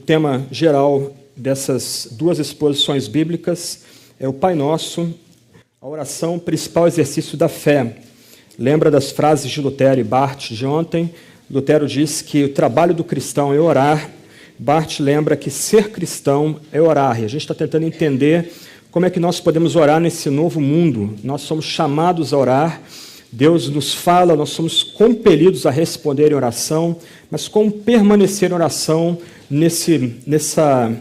tema geral dessas duas exposições bíblicas é o Pai Nosso, a oração, principal exercício da fé. Lembra das frases de Lutero e Barth de ontem? Lutero diz que o trabalho do cristão é orar. Barth lembra que ser cristão é orar. E a gente está tentando entender como é que nós podemos orar nesse novo mundo. Nós somos chamados a orar. Deus nos fala, nós somos compelidos a responder em oração, mas como permanecer em oração nessa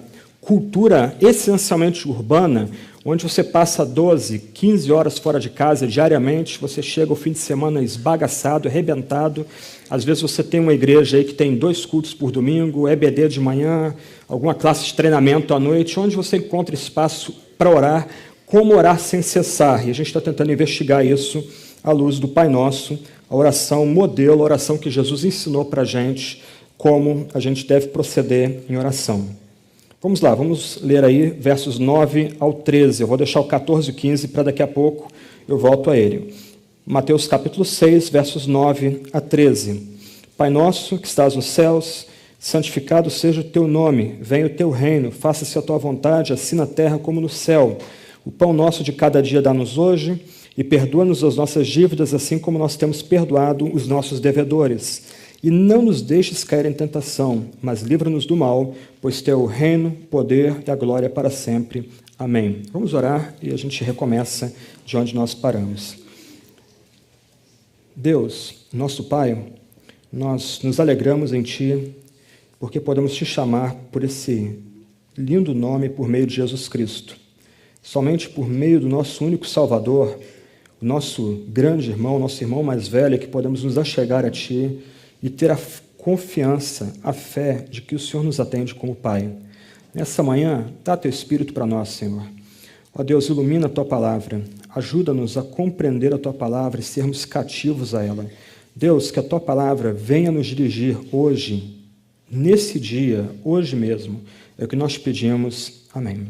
cultura essencialmente urbana, onde você passa 12, 15 horas fora de casa diariamente, você chega ao fim de semana esbagaçado, arrebentado, às vezes você tem uma igreja aí que tem 2 cultos por domingo, EBD de manhã, alguma classe de treinamento à noite, onde você encontra espaço para orar, como orar sem cessar, e a gente está tentando investigar isso à luz do Pai Nosso, a oração modelo, a oração que Jesus ensinou para a gente, como a gente deve proceder em oração. Vamos lá, vamos ler aí versos 9 ao 13. Eu vou deixar o 14 e 15 para daqui a pouco eu volto a ele. Mateus capítulo 6, versos 9 a 13. Pai nosso que estás nos céus, santificado seja o teu nome, venha o teu reino, faça-se a tua vontade, assim na terra como no céu. O pão nosso de cada dia dá-nos hoje, e perdoa-nos as nossas dívidas, assim como nós temos perdoado os nossos devedores. E não nos deixes cair em tentação, mas livra-nos do mal, pois teu é o reino, poder e a glória para sempre. Amém. Vamos orar e a gente recomeça de onde nós paramos. Deus, nosso Pai, nós nos alegramos em Ti, porque podemos Te chamar por esse lindo nome por meio de Jesus Cristo. Somente por meio do nosso único Salvador, o nosso grande irmão, nosso irmão mais velho, é que podemos nos achegar a Ti e ter a confiança, a fé de que o Senhor nos atende como Pai. Nessa manhã, dá Teu Espírito para nós, Senhor. Ó Deus, ilumina a Tua palavra, ajuda-nos a compreender a Tua palavra e sermos cativos a ela. Deus, que a Tua palavra venha nos dirigir hoje, nesse dia, hoje mesmo, é o que nós pedimos. Amém.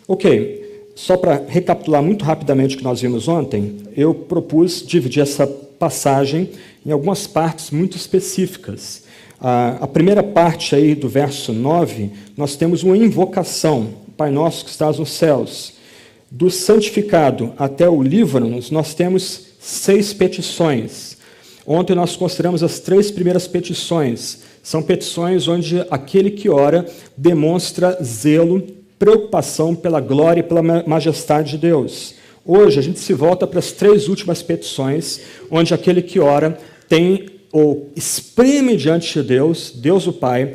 Ok. Só para recapitular muito rapidamente o que nós vimos ontem, eu propus dividir essa passagem em algumas partes muito específicas. A primeira parte aí do verso 9, nós temos uma invocação, Pai nosso que estás nos céus. Do santificado até o livra-nos, nós temos 6 petições. Ontem nós consideramos as 3 primeiras petições. São petições onde aquele que ora demonstra zelo, preocupação pela glória e pela majestade de Deus. Hoje, a gente se volta para as 3 últimas petições, onde aquele que ora tem ou exprime diante de Deus, Deus o Pai,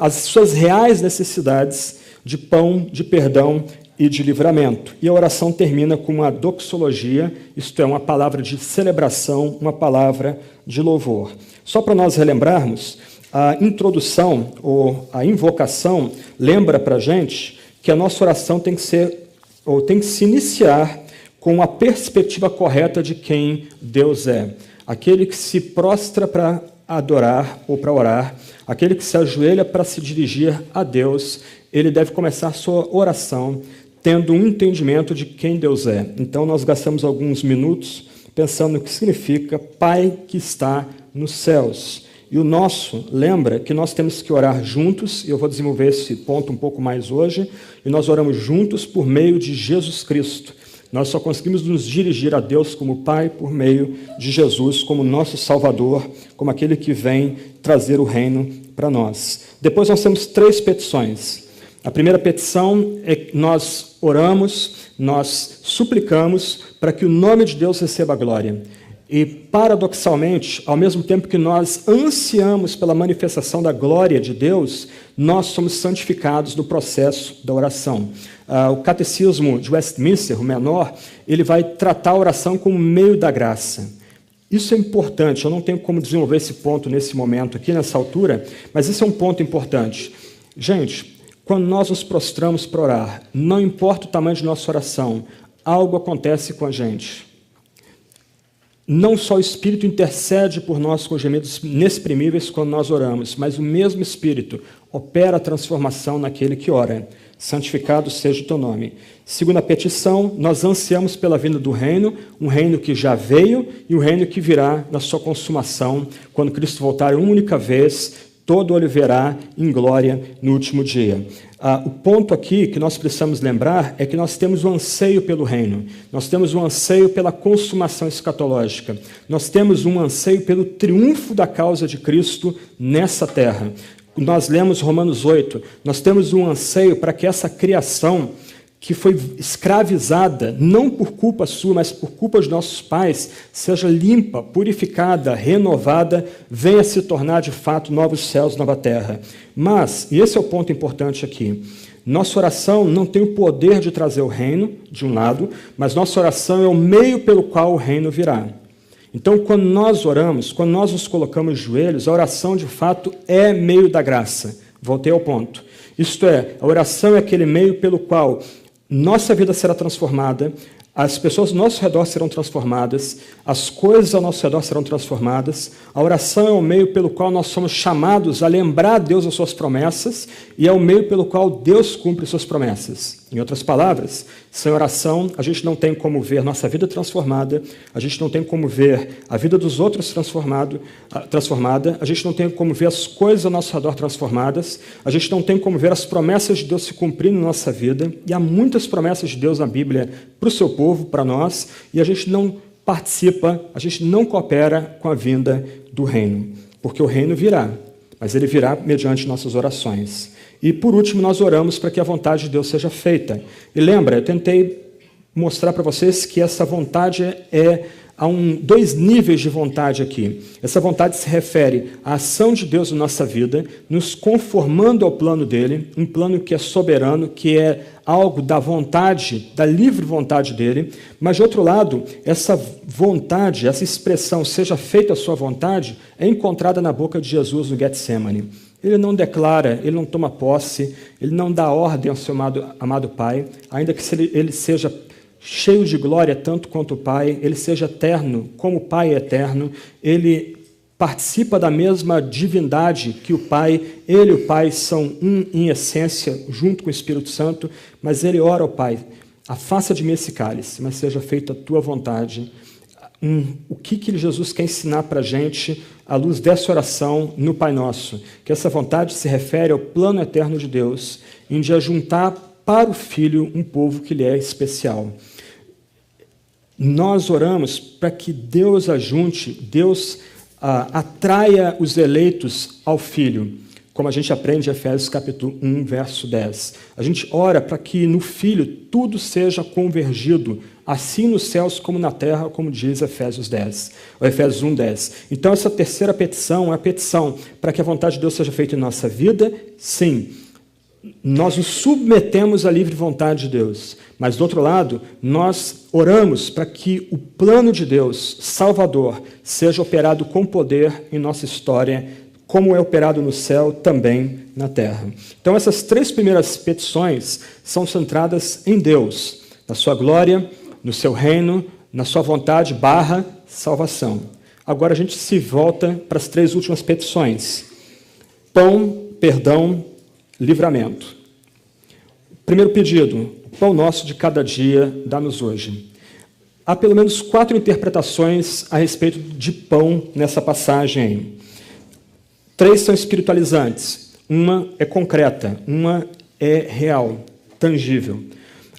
as suas reais necessidades de pão, de perdão e de livramento. E a oração termina com uma doxologia, isto é, uma palavra de celebração, uma palavra de louvor. Só para nós relembrarmos, a introdução ou a invocação lembra para a gente que a nossa oração tem que se iniciar com a perspectiva correta de quem Deus é. Aquele que se prostra para adorar ou para orar, aquele que se ajoelha para se dirigir a Deus, ele deve começar sua oração tendo um entendimento de quem Deus é. Então nós gastamos alguns minutos pensando no que significa Pai que está nos céus. E o nosso, lembra que nós temos que orar juntos, e eu vou desenvolver esse ponto um pouco mais hoje, e nós oramos juntos por meio de Jesus Cristo. Nós só conseguimos nos dirigir a Deus como Pai por meio de Jesus, como nosso Salvador, como aquele que vem trazer o reino para nós. Depois nós temos 3 petições. A primeira petição é que nós oramos, nós suplicamos para que o nome de Deus receba a glória. E, paradoxalmente, ao mesmo tempo que nós ansiamos pela manifestação da glória de Deus, nós somos santificados no processo da oração. O Catecismo de Westminster, o menor, ele vai tratar a oração como meio da graça. Isso é importante, eu não tenho como desenvolver esse ponto nesse momento aqui, nessa altura, mas esse é um ponto importante. Gente, quando nós nos prostramos para orar, não importa o tamanho de nossa oração, algo acontece com a gente. Não só o Espírito intercede por nós com gemidos inexprimíveis quando nós oramos, mas o mesmo Espírito opera a transformação naquele que ora. Santificado seja o teu nome. Segunda petição, nós ansiamos pela vinda do reino, um reino que já veio e um reino que virá na sua consumação, quando Cristo voltar uma única vez, todo olho verá em glória no último dia. O ponto aqui que nós precisamos lembrar é que nós temos um anseio pelo reino, nós temos um anseio pela consumação escatológica, nós temos um anseio pelo triunfo da causa de Cristo nessa terra. Nós lemos Romanos 8, nós temos um anseio para que essa criação que foi escravizada, não por culpa sua, mas por culpa dos nossos pais, seja limpa, purificada, renovada, venha se tornar de fato novos céus, nova terra. Mas, e esse é o ponto importante aqui, nossa oração não tem o poder de trazer o reino, de um lado, mas nossa oração é o meio pelo qual o reino virá. Então, quando nós oramos, quando nós nos colocamos de joelhos, a oração de fato é meio da graça. Voltei ao ponto. Isto é, a oração é aquele meio pelo qual nossa vida será transformada, as pessoas ao nosso redor serão transformadas, as coisas ao nosso redor serão transformadas. A oração é o meio pelo qual nós somos chamados a lembrar a Deus as suas promessas e é o meio pelo qual Deus cumpre suas promessas. Em outras palavras, sem oração, a gente não tem como ver nossa vida transformada, a gente não tem como ver a vida dos outros transformada, a gente não tem como ver as coisas ao nosso redor transformadas, a gente não tem como ver as promessas de Deus se cumprindo na nossa vida, e há muitas promessas de Deus na Bíblia para o seu povo, para nós, e a gente não participa, a gente não coopera com a vinda do reino, porque o reino virá, mas ele virá mediante nossas orações. E, por último, nós oramos para que a vontade de Deus seja feita. E lembra, eu tentei mostrar para vocês que essa vontade há dois níveis de vontade aqui. Essa vontade se refere à ação de Deus na nossa vida, nos conformando ao plano dele, um plano que é soberano, que é algo da vontade, da livre vontade dele. Mas, de outro lado, essa vontade, essa expressão, seja feita a sua vontade, é encontrada na boca de Jesus no Getsemane. Ele não declara, ele não toma posse, ele não dá ordem ao seu amado Pai, ainda que ele seja cheio de glória tanto quanto o Pai, ele seja eterno como o Pai é eterno, ele participa da mesma divindade que o Pai, ele e o Pai são um em essência, junto com o Espírito Santo, mas ele ora ao Pai, afasta de mim esse cálice, mas seja feita a tua vontade. O que Jesus quer ensinar para a gente à luz dessa oração no Pai Nosso? Que essa vontade se refere ao plano eterno de Deus, em de ajuntar para o Filho um povo que lhe é especial. Nós oramos para que Deus ajunte, Deus atraia os eleitos ao Filho, como a gente aprende em Efésios capítulo 1, verso 10. A gente ora para que no Filho tudo seja convergido, assim nos céus como na terra, como diz Efésios 10, ou Efésios 1, 10. Então, essa terceira petição é a petição para que a vontade de Deus seja feita em nossa vida, sim. Nós nos submetemos à livre vontade de Deus, mas, do outro lado, nós oramos para que o plano de Deus, salvador, seja operado com poder em nossa história, como é operado no céu, também na terra. Então, essas três primeiras petições são centradas em Deus, na sua glória, no seu reino, na sua vontade / salvação. Agora a gente se volta para as três últimas petições. Pão, perdão, livramento. Primeiro pedido, o pão nosso de cada dia, dá-nos hoje. Há pelo menos 4 interpretações a respeito de pão nessa passagem aí. 3 são espiritualizantes, uma é concreta, uma é real, tangível.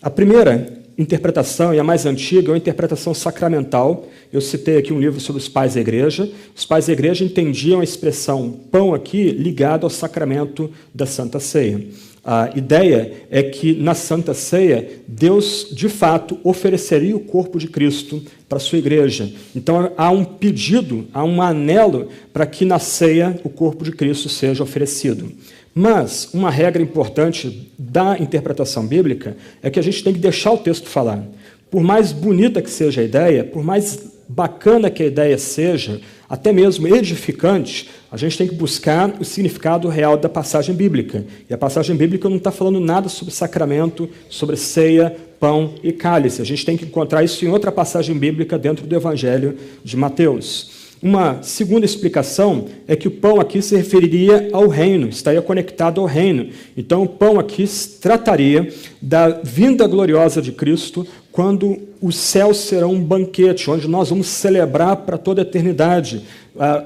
A primeira interpretação, e a mais antiga, é uma interpretação sacramental. Eu citei aqui um livro sobre os pais da igreja. Os pais da igreja entendiam a expressão pão aqui ligado ao sacramento da Santa Ceia. A ideia é que na Santa Ceia, Deus, de fato, ofereceria o corpo de Cristo para a sua igreja. Então, há um pedido, há um anelo para que na ceia o corpo de Cristo seja oferecido. Mas uma regra importante da interpretação bíblica é que a gente tem que deixar o texto falar. Por mais bonita que seja a ideia, por mais bacana que a ideia seja, até mesmo edificante, a gente tem que buscar o significado real da passagem bíblica. E a passagem bíblica não está falando nada sobre sacramento, sobre ceia, pão e cálice. A gente tem que encontrar isso em outra passagem bíblica dentro do Evangelho de Mateus. Uma segunda explicação é que o pão aqui se referiria ao reino, estaria conectado ao reino. Então, o pão aqui se trataria da vinda gloriosa de Cristo, quando os céus serão um banquete, onde nós vamos celebrar para toda a eternidade.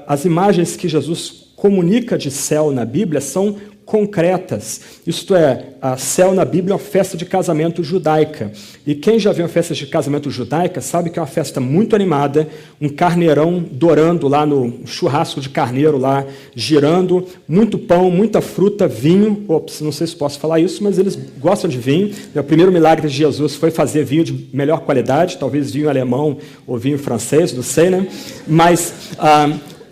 As imagens que Jesus comunica de céu na Bíblia são concretas. Isto é, a céu na Bíblia é uma festa de casamento judaica. E quem já viu uma festa de casamento judaica sabe que é uma festa muito animada, um carneirão dourando lá no churrasco de carneiro lá, girando, muito pão, muita fruta, vinho. Ops, não sei se posso falar isso, mas eles gostam de vinho. O primeiro milagre de Jesus foi fazer vinho de melhor qualidade, talvez vinho alemão ou vinho francês, não sei, né? Mas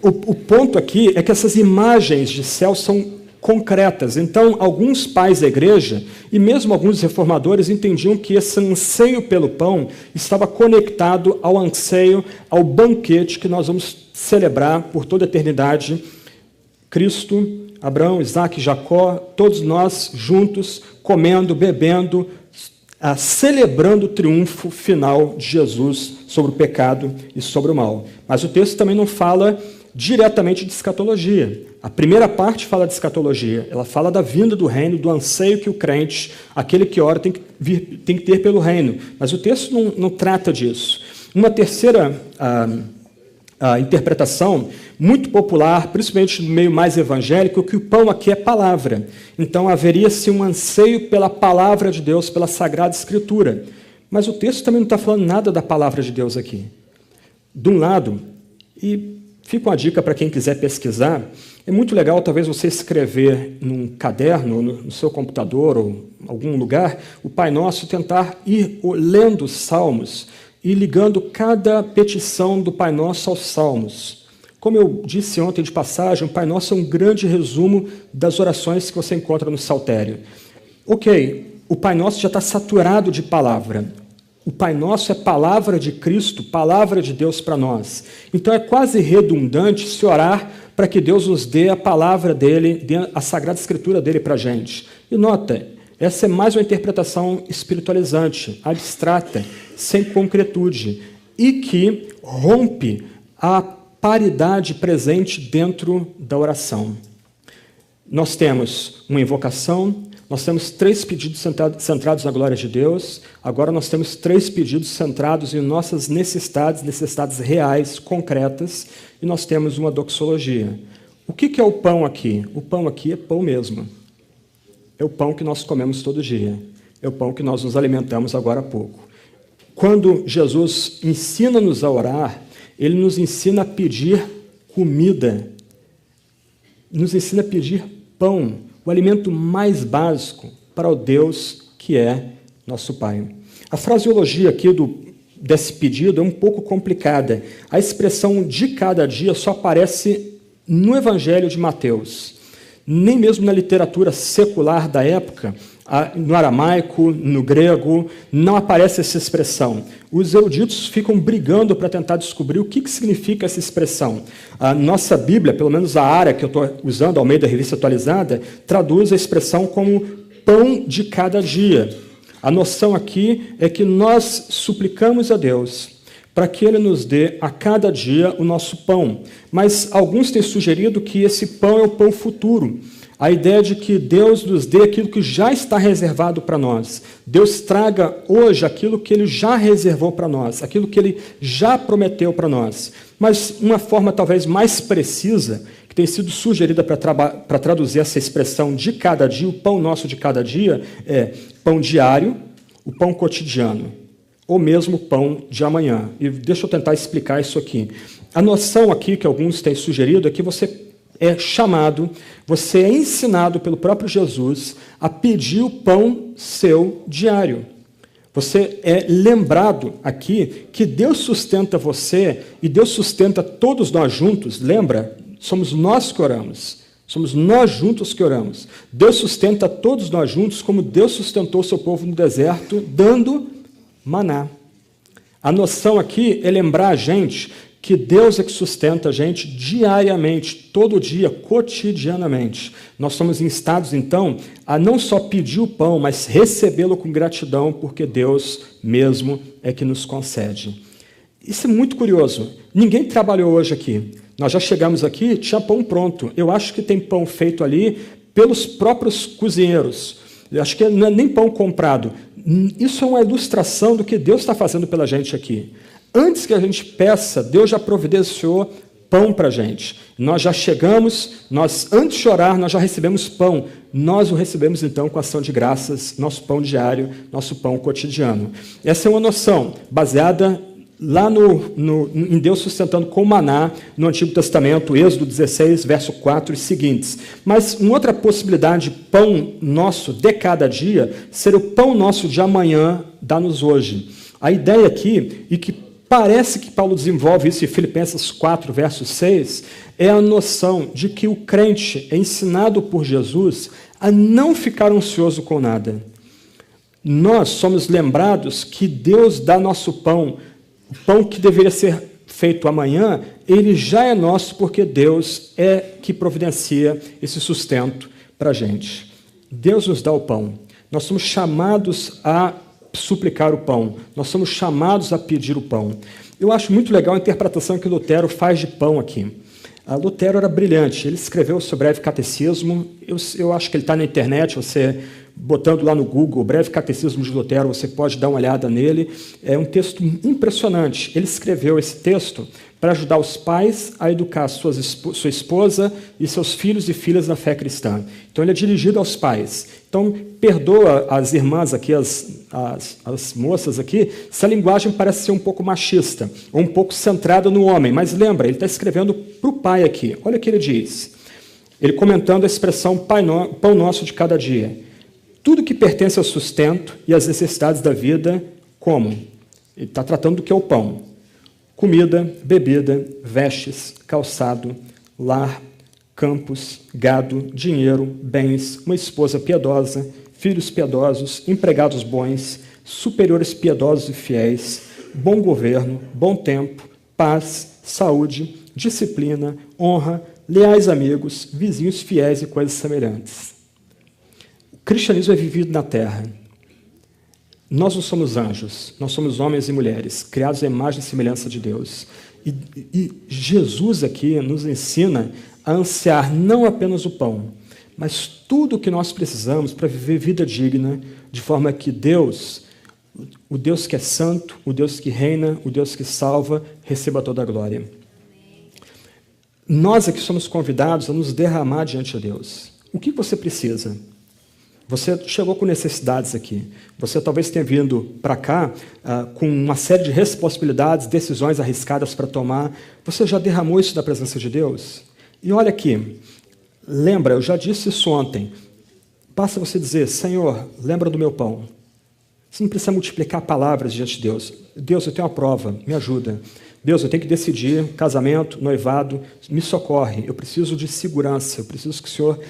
o ponto aqui é que essas imagens de céu são concretas. Então, alguns pais da igreja, e mesmo alguns reformadores, entendiam que esse anseio pelo pão estava conectado ao anseio, ao banquete que nós vamos celebrar por toda a eternidade. Cristo, Abraão, Isaac, Jacó, todos nós juntos, comendo, bebendo, celebrando o triunfo final de Jesus sobre o pecado e sobre o mal. Mas o texto também não fala diretamente de escatologia. A primeira parte fala de escatologia, ela fala da vinda do reino, do anseio que o crente, aquele que ora, tem que ter pelo reino. Mas o texto não trata disso. Uma terceira interpretação, muito popular, principalmente no meio mais evangélico, que o pão aqui é palavra. Então haveria-se um anseio pela palavra de Deus, pela Sagrada Escritura. Mas o texto também não está falando nada da palavra de Deus aqui. De um lado, e fica uma dica para quem quiser pesquisar, é muito legal talvez você escrever num caderno, no seu computador ou em algum lugar, o Pai Nosso, tentar ir lendo os salmos e ligando cada petição do Pai Nosso aos salmos. Como eu disse ontem de passagem, o Pai Nosso é um grande resumo das orações que você encontra no Saltério. Ok, o Pai Nosso já está saturado de palavra. O Pai Nosso é palavra de Cristo, palavra de Deus para nós. Então é quase redundante se orar para que Deus nos dê a palavra dele, a Sagrada Escritura dele para a gente. E nota, essa é mais uma interpretação espiritualizante, abstrata, sem concretude, e que rompe a paridade presente dentro da oração. Nós temos uma invocação, nós temos 3 pedidos centrados na glória de Deus, agora nós temos 3 pedidos centrados em nossas necessidades reais, concretas, e nós temos uma doxologia. O que é o pão aqui? O pão aqui é pão mesmo. É o pão que nós comemos todo dia. É o pão que nós nos alimentamos agora há pouco. Quando Jesus ensina-nos a orar, ele nos ensina a pedir comida, nos ensina a pedir pão, o alimento mais básico para o Deus que é nosso Pai. A fraseologia aqui desse pedido é um pouco complicada. A expressão de cada dia só aparece no Evangelho de Mateus. Nem mesmo na literatura secular da época, no aramaico, no grego, não aparece essa expressão. Os eruditos ficam brigando para tentar descobrir o que significa essa expressão. A nossa Bíblia, pelo menos a área que eu estou usando, ao meio da Revista Atualizada, traduz a expressão como pão de cada dia. A noção aqui é que nós suplicamos a Deus para que Ele nos dê a cada dia o nosso pão. Mas alguns têm sugerido que esse pão é o pão futuro. A ideia de que Deus nos dê aquilo que já está reservado para nós. Deus traga hoje aquilo que Ele já reservou para nós, aquilo que Ele já prometeu para nós. Mas uma forma talvez mais precisa, que tem sido sugerida para traduzir essa expressão de cada dia, o pão nosso de cada dia, é pão diário, o pão cotidiano, ou mesmo o pão de amanhã. E deixa eu tentar explicar isso aqui. A noção aqui que alguns têm sugerido é que você é chamado, você é ensinado pelo próprio Jesus a pedir o pão seu diário. Você é lembrado aqui que Deus sustenta você e Deus sustenta todos nós juntos. Lembra? Somos nós que oramos. Somos nós juntos que oramos. Deus sustenta todos nós juntos como Deus sustentou o seu povo no deserto, dando maná. A noção aqui é lembrar a gente que Deus é que sustenta a gente diariamente, todo dia, cotidianamente. Nós somos instados, então, a não só pedir o pão, mas recebê-lo com gratidão, porque Deus mesmo é que nos concede. Isso é muito curioso. Ninguém trabalhou hoje aqui. Nós já chegamos aqui, tinha pão pronto. Eu acho que tem pão feito ali pelos próprios cozinheiros. Eu acho que não é nem pão comprado. Isso é uma ilustração do que Deus está fazendo pela gente aqui. Antes que a gente peça, Deus já providenciou pão para a gente. Nós já chegamos, antes de orar, nós já recebemos pão. Nós o recebemos, então, com ação de graças, nosso pão diário, nosso pão cotidiano. Essa é uma noção baseada lá em Deus sustentando com maná no Antigo Testamento, Êxodo 16, verso 4 e seguintes. Mas uma outra possibilidade de pão nosso de cada dia ser o pão nosso de amanhã, dá-nos hoje. A ideia aqui, e que parece que Paulo desenvolve isso em Filipenses 4, verso 6, é a noção de que o crente é ensinado por Jesus a não ficar ansioso com nada. Nós somos lembrados que Deus dá nosso pão, o pão que deveria ser feito amanhã, ele já é nosso porque Deus é que providencia esse sustento para a gente. Deus nos dá o pão. Nós somos chamados a suplicar o pão. Nós somos chamados a pedir o pão. Eu acho muito legal a interpretação que Lutero faz de pão aqui. Lutero era brilhante. Ele escreveu o seu breve catecismo. Eu acho que ele está na internet, você botando lá no Google, o breve catecismo de Lutero, você pode dar uma olhada nele. É um texto impressionante. Ele escreveu esse texto para ajudar os pais a educar sua esposa e seus filhos e filhas na fé cristã. Então, ele é dirigido aos pais. Então, perdoa as irmãs aqui, as moças aqui, se a linguagem parece ser um pouco machista, ou um pouco centrada no homem. Mas lembra, ele está escrevendo para o pai aqui. Olha o que ele diz. Ele comentando a expressão pão nosso de cada dia. Tudo que pertence ao sustento e às necessidades da vida, como? Ele está tratando do que é o pão. Comida, bebida, vestes, calçado, lar, campos, gado, dinheiro, bens, uma esposa piedosa, filhos piedosos, empregados bons, superiores piedosos e fiéis, bom governo, bom tempo, paz, saúde, disciplina, honra, leais amigos, vizinhos fiéis e coisas semelhantes. O cristianismo é vivido na terra. Nós não somos anjos, nós somos homens e mulheres, criados à imagem e semelhança de Deus. E Jesus aqui nos ensina a ansiar não apenas o pão, mas tudo o que nós precisamos para viver vida digna, de forma que Deus, o Deus que é santo, o Deus que reina, o Deus que salva, receba toda a glória. Nós aqui somos convidados a nos derramar diante de Deus. O que você precisa? Você chegou com necessidades aqui. Você talvez tenha vindo para cá com uma série de responsabilidades, decisões arriscadas para tomar. Você já derramou isso da presença de Deus? E olha aqui, lembra, eu já disse isso ontem. Basta você dizer, Senhor, lembra do meu pão. Você não precisa multiplicar palavras diante de Deus. Deus, eu tenho uma prova, me ajuda. Deus, eu tenho que decidir, casamento, noivado, me socorre. Eu preciso de segurança, eu preciso que o Senhor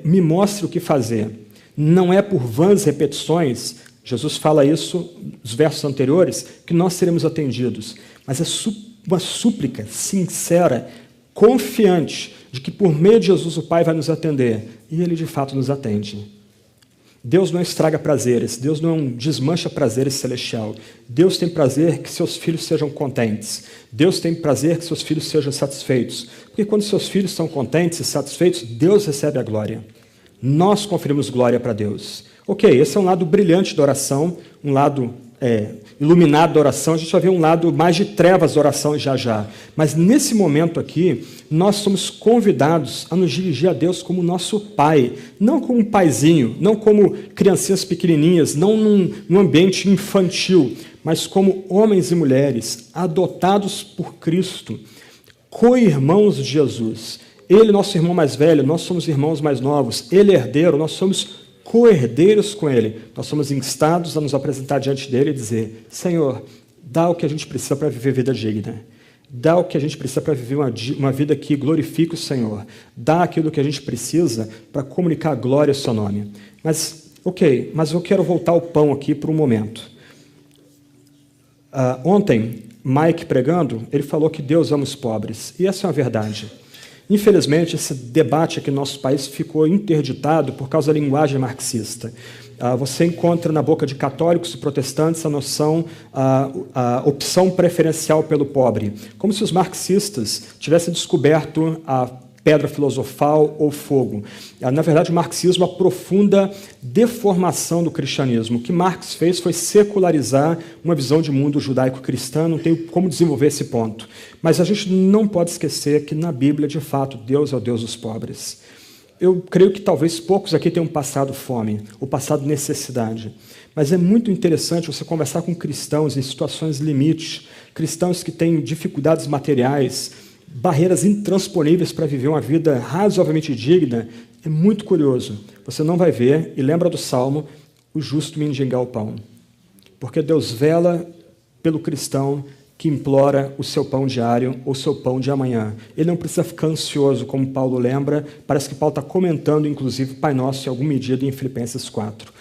me mostre o que fazer. Não é por vãs repetições, Jesus fala isso nos versos anteriores, que nós seremos atendidos, mas é uma súplica sincera, confiante, de que por meio de Jesus o Pai vai nos atender, e Ele de fato nos atende. Deus não estraga prazeres, Deus não desmancha prazeres celestial. Deus tem prazer que seus filhos sejam contentes. Deus tem prazer que seus filhos sejam satisfeitos. Porque quando seus filhos são contentes e satisfeitos, Deus recebe a glória. Nós conferimos glória para Deus. Ok, esse é um lado brilhante da oração, um lado iluminado da oração. A gente vai ver um lado mais de trevas da oração já. Mas nesse momento aqui, nós somos convidados a nos dirigir a Deus como nosso Pai. Não como um paizinho, não como criancinhas pequenininhas, não num ambiente infantil, mas como homens e mulheres adotados por Cristo, co-irmãos de Jesus. Ele, nosso irmão mais velho, nós somos irmãos mais novos. Ele é herdeiro, nós somos co-herdeiros com Ele. Nós somos instados a nos apresentar diante dEle e dizer, Senhor, dá o que a gente precisa para viver vida digna. Dá o que a gente precisa para viver uma vida que glorifique o Senhor. Dá aquilo que a gente precisa para comunicar a glória ao seu nome. Mas eu quero voltar ao pão aqui por um momento. Ontem, Mike pregando, ele falou que Deus ama os pobres. E essa é uma verdade. Infelizmente, esse debate aqui no nosso país ficou interditado por causa da linguagem marxista. Você encontra na boca de católicos e protestantes a noção, a opção preferencial pelo pobre. Como se os marxistas tivessem descoberto, há pedra filosofal ou fogo. Na verdade, o marxismo aprofunda deformação do cristianismo. O que Marx fez foi secularizar uma visão de mundo judaico-cristã, não tem como desenvolver esse ponto. Mas a gente não pode esquecer que na Bíblia, de fato, Deus é o Deus dos pobres. Eu creio que talvez poucos aqui tenham passado fome, ou passado necessidade. Mas é muito interessante você conversar com cristãos em situações limite, cristãos que têm dificuldades materiais, barreiras intransponíveis para viver uma vida razoavelmente digna. É muito curioso. Você não vai ver, e lembra do Salmo, o justo mendigar o pão. Porque Deus vela pelo cristão que implora o seu pão diário ou o seu pão de amanhã. Ele não precisa ficar ansioso, como Paulo lembra. Parece que Paulo está comentando, inclusive, Pai Nosso, em alguma medida, em Filipenses 4.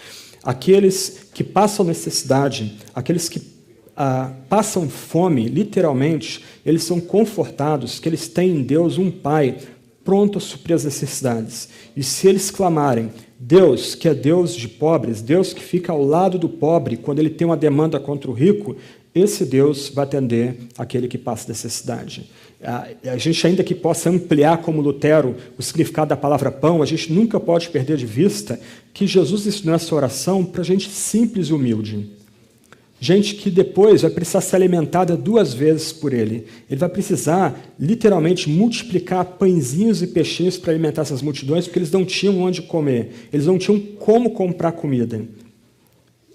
Aqueles que passam necessidade, aqueles que passam fome, literalmente, eles são confortados que eles têm em Deus um Pai pronto a suprir as necessidades. E se eles clamarem, Deus, que é Deus de pobres, Deus que fica ao lado do pobre quando ele tem uma demanda contra o rico, esse Deus vai atender aquele que passa necessidade. A gente, ainda que possa ampliar, como Lutero, o significado da palavra pão, a gente nunca pode perder de vista que Jesus ensinou essa oração para gente simples e humilde. Gente que depois vai precisar ser alimentada 2 vezes por ele. Ele vai precisar, literalmente, multiplicar pãezinhos e peixinhos para alimentar essas multidões, porque eles não tinham onde comer, eles não tinham como comprar comida.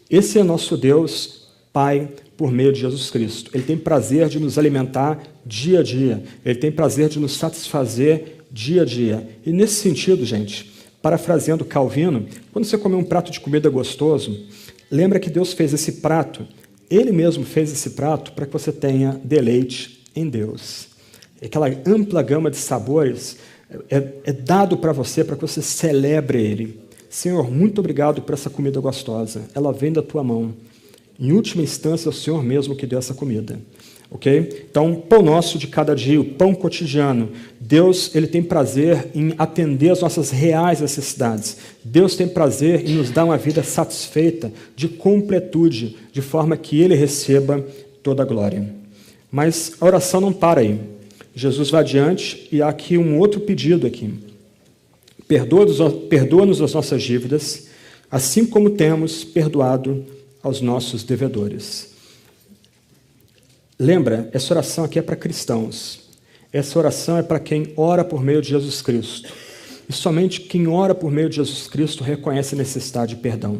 Esse é nosso Deus, Pai, por meio de Jesus Cristo. Ele tem prazer de nos alimentar dia a dia. Ele tem prazer de nos satisfazer dia a dia. E nesse sentido, gente, parafraseando Calvino, quando você comer um prato de comida gostoso, lembra que Deus fez esse prato, Ele mesmo fez esse prato para que você tenha deleite em Deus. Aquela ampla gama de sabores é dado para você, para que você celebre Ele. Senhor, muito obrigado por essa comida gostosa. Ela vem da Tua mão. Em última instância, é o Senhor mesmo que deu essa comida. Okay? Então, o pão nosso de cada dia, o pão cotidiano, Deus ele tem prazer em atender as nossas reais necessidades. Deus tem prazer em nos dar uma vida satisfeita, de completude, de forma que Ele receba toda a glória. Mas a oração não para aí. Jesus vai adiante e há aqui um outro pedido aqui. Perdoa-nos as nossas dívidas, assim como temos perdoado aos nossos devedores. Lembra, essa oração aqui é para cristãos. Essa oração é para quem ora por meio de Jesus Cristo. E somente quem ora por meio de Jesus Cristo reconhece a necessidade de perdão.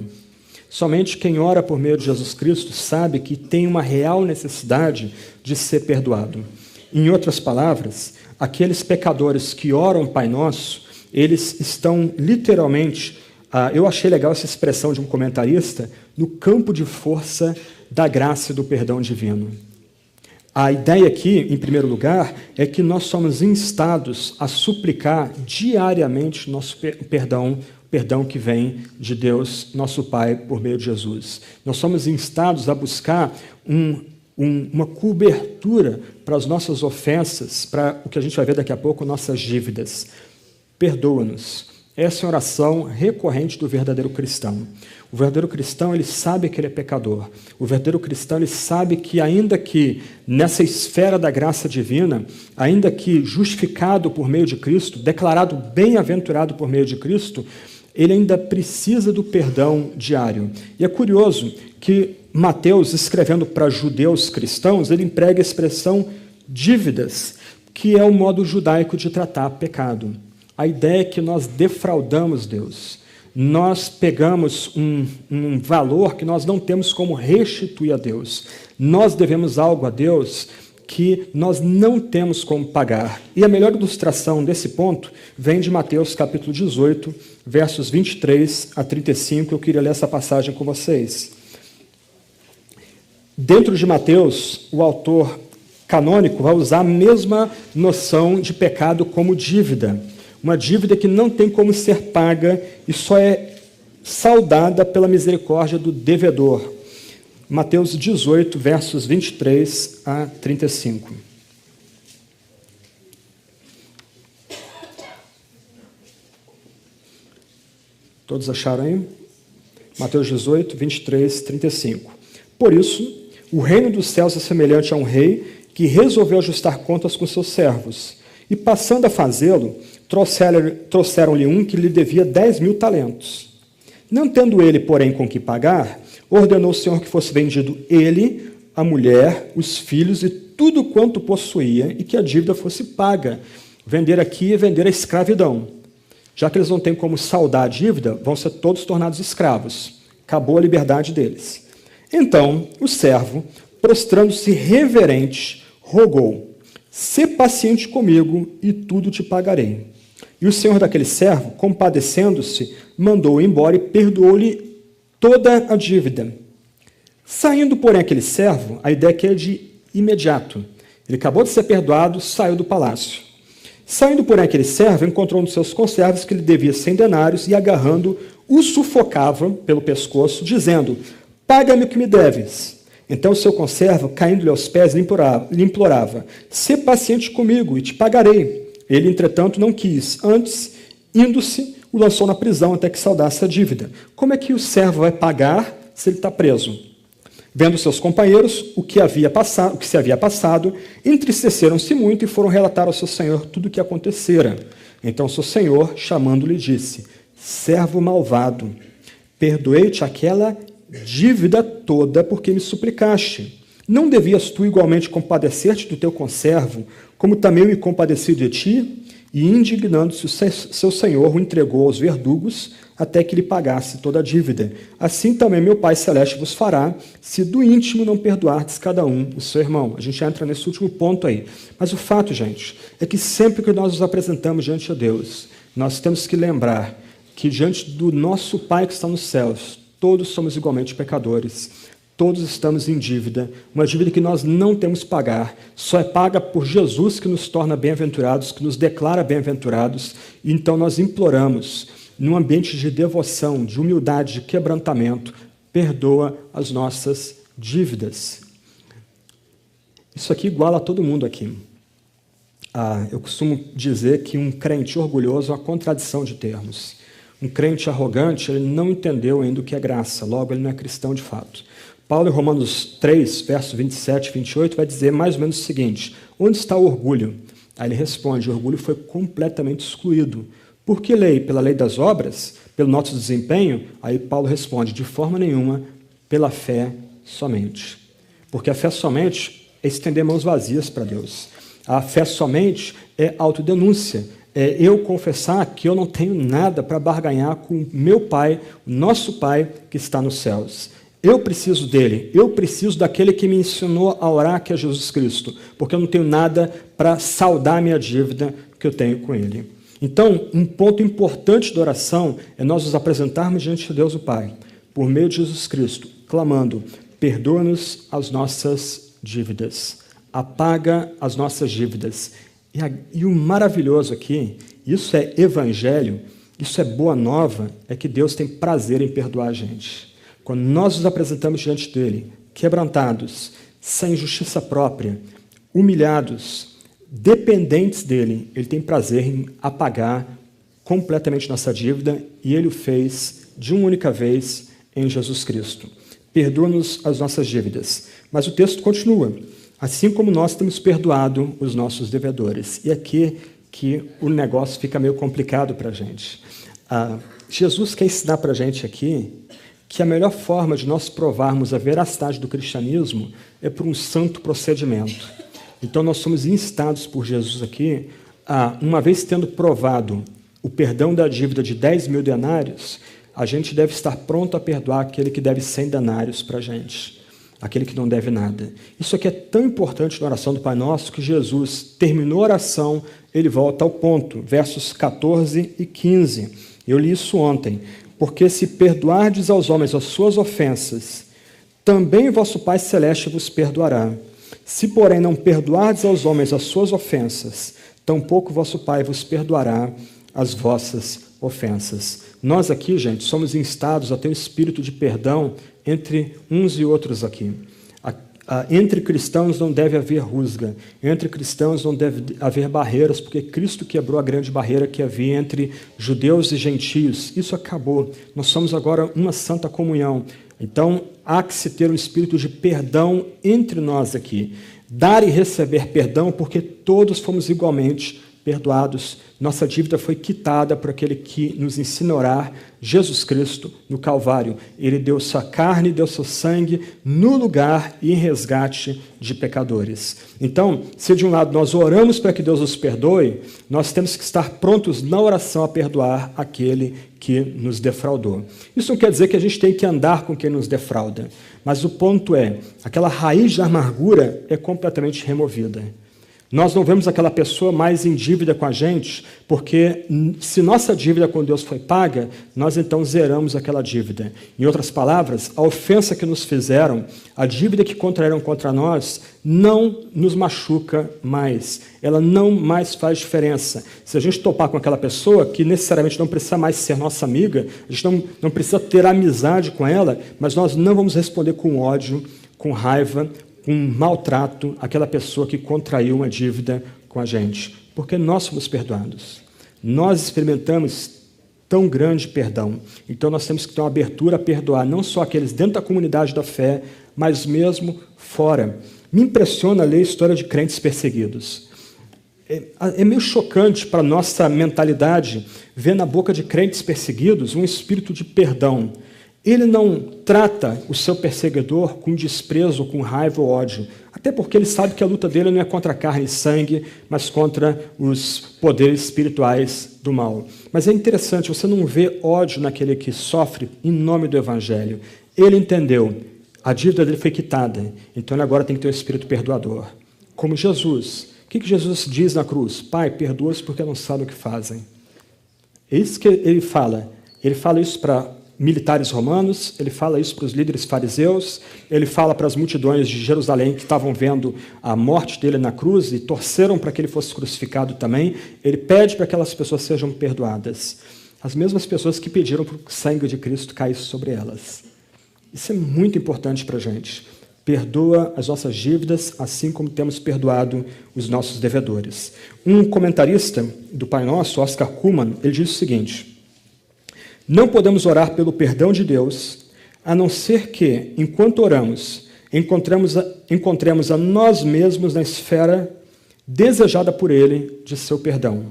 Somente quem ora por meio de Jesus Cristo sabe que tem uma real necessidade de ser perdoado. Em outras palavras, aqueles pecadores que oram Pai Nosso, eles estão literalmente, eu achei legal essa expressão de um comentarista, no campo de força da graça e do perdão divino. A ideia aqui, em primeiro lugar, é que nós somos instados a suplicar diariamente nosso perdão que vem de Deus, nosso Pai, por meio de Jesus. Nós somos instados a buscar uma cobertura para as nossas ofensas, para o que a gente vai ver daqui a pouco, nossas dívidas. Perdoa-nos. Essa é a oração recorrente do verdadeiro cristão. O verdadeiro cristão, ele sabe que ele é pecador. O verdadeiro cristão, ele sabe que, ainda que nessa esfera da graça divina, ainda que justificado por meio de Cristo, declarado bem-aventurado por meio de Cristo, ele ainda precisa do perdão diário. E é curioso que Mateus, escrevendo para judeus cristãos, ele emprega a expressão dívidas, que é o modo judaico de tratar pecado. A ideia é que nós defraudamos Deus. Nós pegamos um valor que nós não temos como restituir a Deus. Nós devemos algo a Deus que nós não temos como pagar. E a melhor ilustração desse ponto vem de Mateus capítulo 18, versos 23 a 35. Eu queria ler essa passagem com vocês. Dentro de Mateus, o autor canônico vai usar a mesma noção de pecado como dívida. Uma dívida que não tem como ser paga e só é saldada pela misericórdia do devedor. Mateus 18, versos 23 a 35. Todos acharam aí? Mateus 18, 23, 35. Por isso, o reino dos céus é semelhante a um rei que resolveu ajustar contas com seus servos. E passando a fazê-lo, trouxeram-lhe um que lhe devia 10.000 talentos. Não tendo ele, porém, com que pagar, ordenou o Senhor que fosse vendido ele, a mulher, os filhos e tudo quanto possuía, e que a dívida fosse paga. Vender aqui é vender a escravidão. Já que eles não têm como saldar a dívida, vão ser todos tornados escravos. Acabou a liberdade deles. Então, o servo, prostrando-se reverente, rogou: sê paciente comigo e tudo te pagarei. E o senhor daquele servo, compadecendo-se, mandou-o embora e perdoou-lhe toda a dívida. Saindo, porém, aquele servo, a ideia aqui é de imediato. Ele acabou de ser perdoado, saiu do palácio. Saindo, porém, aquele servo, encontrou um dos seus conservos que lhe devia 100 denários e, agarrando, o sufocava pelo pescoço, dizendo: paga-me o que me deves. Então o seu conservo, caindo-lhe aos pés, lhe implorava: sê paciente comigo e te pagarei. Ele, entretanto, não quis. Antes, indo-se, o lançou na prisão até que saldasse a dívida. Como é que o servo vai pagar se ele está preso? Vendo seus companheiros o que se havia passado, entristeceram-se muito e foram relatar ao seu senhor tudo o que acontecera. Então seu senhor, chamando-lhe, disse: servo malvado, perdoei-te aquela dívida toda porque me suplicaste. Não devias tu igualmente compadecer-te do teu conservo, como também eu me compadeci de ti? E, indignando-se, o seu senhor o entregou aos verdugos até que lhe pagasse toda a dívida. Assim também meu Pai Celeste vos fará, se do íntimo não perdoardes cada um o seu irmão. A gente entra nesse último ponto aí. Mas o fato, gente, é que sempre que nós nos apresentamos diante de Deus, nós temos que lembrar que diante do nosso Pai que está nos céus, todos somos igualmente pecadores. Todos estamos em dívida, uma dívida que nós não temos que pagar, só é paga por Jesus que nos torna bem-aventurados, que nos declara bem-aventurados, e então nós imploramos, num ambiente de devoção, de humildade, de quebrantamento, perdoa as nossas dívidas. Isso aqui iguala a todo mundo aqui. Eu costumo dizer que um crente orgulhoso é uma contradição de termos. Um crente arrogante, ele não entendeu ainda o que é graça, logo ele não é cristão de fato. Paulo, em Romanos 3, versos 27 e 28, vai dizer mais ou menos o seguinte: onde está o orgulho? Aí ele responde: o orgulho foi completamente excluído. Por que lei? Pela lei das obras? Pelo nosso desempenho? Aí Paulo responde: de forma nenhuma, pela fé somente. Porque a fé somente é estender mãos vazias para Deus. A fé somente é autodenúncia. É eu confessar que eu não tenho nada para barganhar com meu Pai, o nosso Pai que está nos céus. Eu preciso dele, eu preciso daquele que me ensinou a orar, que é Jesus Cristo, porque eu não tenho nada para saldar a minha dívida que eu tenho com ele. Então, um ponto importante da oração é nós nos apresentarmos diante de Deus o Pai, por meio de Jesus Cristo, clamando: perdoa-nos as nossas dívidas, apaga as nossas dívidas. E o maravilhoso aqui, isso é evangelho, isso é boa nova, é que Deus tem prazer em perdoar a gente. Quando nós nos apresentamos diante dele, quebrantados, sem justiça própria, humilhados, dependentes dele, ele tem prazer em apagar completamente nossa dívida, e ele o fez de uma única vez em Jesus Cristo. Perdoa-nos as nossas dívidas. Mas o texto continua: assim como nós temos perdoado os nossos devedores. E aqui que o negócio fica meio complicado para a gente. Jesus quer ensinar para a gente aqui que a melhor forma de nós provarmos a veracidade do cristianismo é por um santo procedimento. Então, nós somos instados por Jesus aqui a, uma vez tendo provado o perdão da dívida de 10.000 denários, a gente deve estar pronto a perdoar aquele que deve 100 denários para a gente, aquele que não deve nada. Isso aqui é tão importante na oração do Pai Nosso que Jesus terminou a oração, ele volta ao ponto, versos 14 e 15. Eu li isso ontem. Porque se perdoardes aos homens as suas ofensas, também vosso Pai Celeste vos perdoará. Se, porém, não perdoardes aos homens as suas ofensas, tampouco vosso Pai vos perdoará as vossas ofensas. Nós aqui, gente, somos instados a ter um espírito de perdão entre uns e outros aqui. Entre cristãos não deve haver rusga, entre cristãos não deve haver barreiras, porque Cristo quebrou a grande barreira que havia entre judeus e gentios. Isso acabou. Nós somos agora uma santa comunhão. Então, há que se ter um espírito de perdão entre nós aqui. Dar e receber perdão, porque todos fomos igualmente perdoados. Nossa dívida foi quitada por aquele que nos ensina a orar, Jesus Cristo, no Calvário. Ele deu sua carne, deu seu sangue no lugar e em resgate de pecadores. Então, se de um lado nós oramos para que Deus nos perdoe, nós temos que estar prontos na oração a perdoar aquele que nos defraudou. Isso não quer dizer que a gente tem que andar com quem nos defrauda, mas o ponto é, aquela raiz de amargura é completamente removida. Nós não vemos aquela pessoa mais em dívida com a gente, porque se nossa dívida com Deus foi paga, nós então zeramos aquela dívida. Em outras palavras, a ofensa que nos fizeram, a dívida que contraíram contra nós, não nos machuca mais. Ela não mais faz diferença. Se a gente topar com aquela pessoa, que necessariamente não precisa mais ser nossa amiga, a gente não precisa ter amizade com ela, mas nós não vamos responder com ódio, com raiva, com maltrato àquela pessoa que contraiu uma dívida com a gente, porque nós somos perdoados. Nós experimentamos tão grande perdão, então nós temos que ter uma abertura a perdoar, não só aqueles dentro da comunidade da fé, mas mesmo fora. Me impressiona ler a história de crentes perseguidos. É meio chocante para a nossa mentalidade ver na boca de crentes perseguidos um espírito de perdão. Ele não trata o seu perseguidor com desprezo, com raiva ou ódio, até porque ele sabe que a luta dele não é contra carne e sangue, mas contra os poderes espirituais do mal. Mas é interessante, você não vê ódio naquele que sofre em nome do Evangelho. Ele entendeu, a dívida dele foi quitada, então ele agora tem que ter um espírito perdoador. Como Jesus. O que Jesus diz na cruz? Pai, perdoa-os porque não sabem o que fazem. É isso que ele fala. Ele fala isso para militares romanos, ele fala isso para os líderes fariseus, ele fala para as multidões de Jerusalém que estavam vendo a morte dele na cruz e torceram para que ele fosse crucificado também. Ele pede para que aquelas pessoas sejam perdoadas. As mesmas pessoas que pediram para que o sangue de Cristo caísse sobre elas. Isso é muito importante para a gente. Perdoa as nossas dívidas, assim como temos perdoado os nossos devedores. Um comentarista do Pai Nosso, Oscar Cullmann, ele diz o seguinte: não podemos orar pelo perdão de Deus, a não ser que, enquanto oramos, encontremos a nós mesmos na esfera desejada por Ele de seu perdão.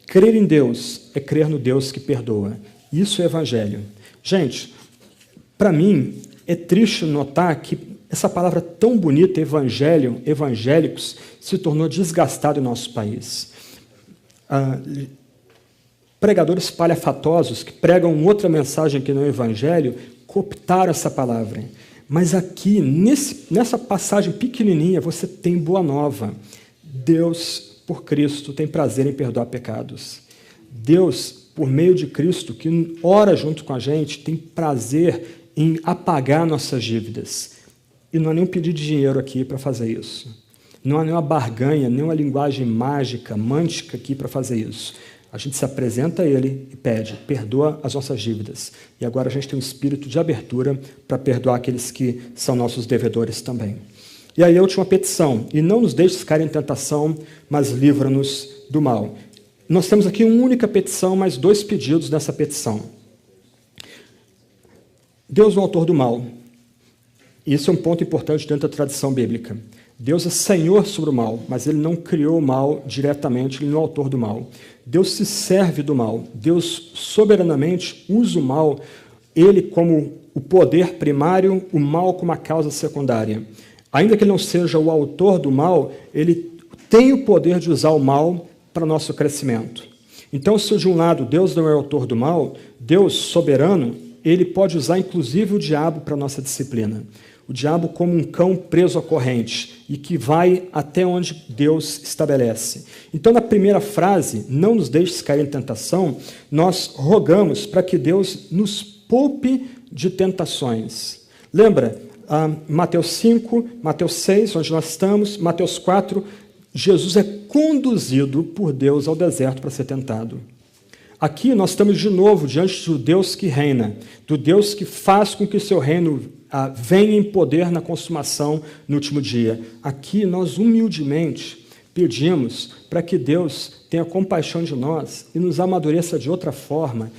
Crer em Deus é crer no Deus que perdoa. Isso é Evangelho. Gente, para mim, é triste notar que essa palavra tão bonita, evangelho, evangélicos, se tornou desgastada em nosso país. Pregadores palhafatosos que pregam outra mensagem que não é o evangelho, cooptaram essa palavra. Mas aqui, nessa passagem pequenininha, você tem boa nova. Deus, por Cristo, tem prazer em perdoar pecados. Deus, por meio de Cristo, que ora junto com a gente, tem prazer em apagar nossas dívidas. E não há nenhum pedido de dinheiro aqui para fazer isso. Não há nenhuma barganha, nenhuma linguagem mágica, mântica aqui para fazer isso. A gente se apresenta a Ele e pede, perdoa as nossas dívidas. E agora a gente tem um espírito de abertura para perdoar aqueles que são nossos devedores também. E aí a última petição, e não nos deixes cair em tentação, mas livra-nos do mal. Nós temos aqui uma única petição, mas 2 pedidos nessa petição. Deus é o autor do mal. Isso é um ponto importante dentro da tradição bíblica. Deus é Senhor sobre o mal, mas Ele não criou o mal diretamente, Ele não é o autor do mal. Deus se serve do mal. Deus soberanamente usa o mal, Ele como o poder primário, o mal como a causa secundária. Ainda que Ele não seja o autor do mal, Ele tem o poder de usar o mal para nosso crescimento. Então, se de um lado Deus não é o autor do mal, Deus soberano, Ele pode usar inclusive o diabo para nossa disciplina. O diabo como um cão preso à corrente e que vai até onde Deus estabelece. Então, na primeira frase, não nos deixes cair em tentação, nós rogamos para que Deus nos poupe de tentações. Lembra, Mateus 5, Mateus 6, onde nós estamos, Mateus 4, Jesus é conduzido por Deus ao deserto para ser tentado. Aqui nós estamos de novo diante do Deus que reina, do Deus que faz com que o seu reino venha em poder na consumação no último dia. Aqui nós humildemente pedimos para que Deus tenha compaixão de nós e nos amadureça de outra forma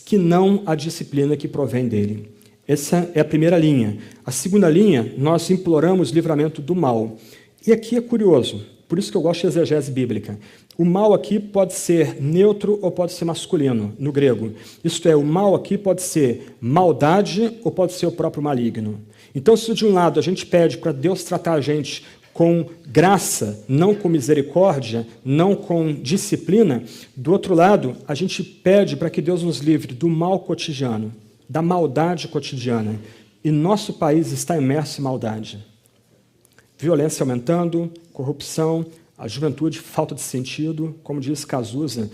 que não a disciplina que provém dele. Essa é a primeira linha. A segunda linha, nós imploramos livramento do mal. E aqui é curioso, por isso que eu gosto de exegese bíblica. O mal aqui pode ser neutro ou pode ser masculino, no grego. Isto é, o mal aqui pode ser maldade ou pode ser o próprio maligno. Então, se de um lado a gente pede para Deus tratar a gente com graça, não com misericórdia, não com disciplina, do outro lado, a gente pede para que Deus nos livre do mal cotidiano, da maldade cotidiana. E nosso país está imerso em maldade. Violência aumentando, corrupção, a juventude, falta de sentido, como diz Cazuza,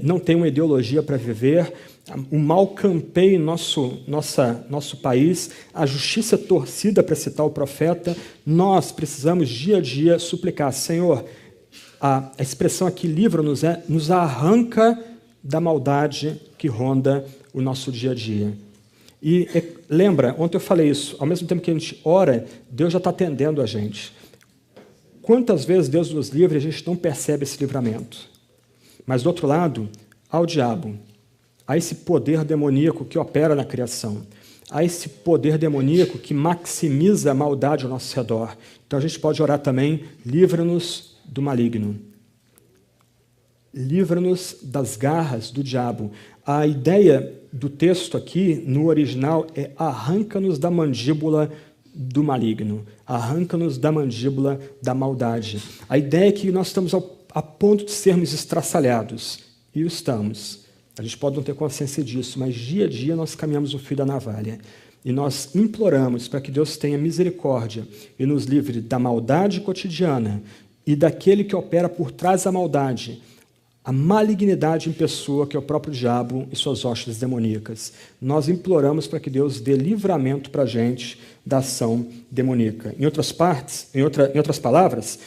não tem uma ideologia para viver, o mal campeia em nosso país, a justiça torcida, para citar o profeta. Nós precisamos, dia a dia, suplicar, Senhor, a expressão aqui, livra-nos, nos arranca da maldade que ronda o nosso dia a dia. E lembra, ontem eu falei isso, ao mesmo tempo que a gente ora, Deus já está atendendo a gente. Quantas vezes Deus nos livra e a gente não percebe esse livramento? Mas, do outro lado, há o diabo, há esse poder demoníaco que opera na criação, há esse poder demoníaco que maximiza a maldade ao nosso redor. Então, a gente pode orar também, livra-nos do maligno. Livra-nos das garras do diabo. A ideia do texto aqui, no original, é arranca-nos da mandíbula do maligno, arranca-nos da mandíbula da maldade. A ideia é que nós estamos a ponto de sermos estraçalhados, e o estamos. A gente pode não ter consciência disso, mas dia a dia nós caminhamos o fio da navalha. E nós imploramos para que Deus tenha misericórdia e nos livre da maldade cotidiana e daquele que opera por trás da maldade, a malignidade em pessoa, que é o próprio diabo e suas hostes demoníacas. Nós imploramos para que Deus dê livramento para a gente da ação demoníaca. Em outras palavras,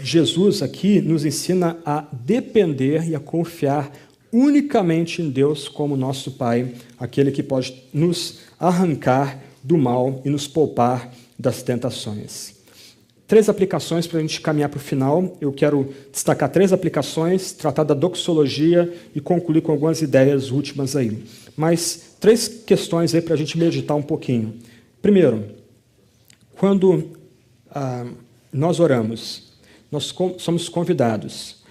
Jesus aqui nos ensina a depender e a confiar unicamente em Deus como nosso Pai, aquele que pode nos arrancar do mal e nos poupar das tentações. 3 aplicações para a gente caminhar para o final. Eu quero destacar 3 aplicações, tratar da doxologia e concluir com algumas ideias últimas aí. Mas 3 questões aí para a gente meditar um pouquinho. Primeiro, quando nós oramos, nós somos convidados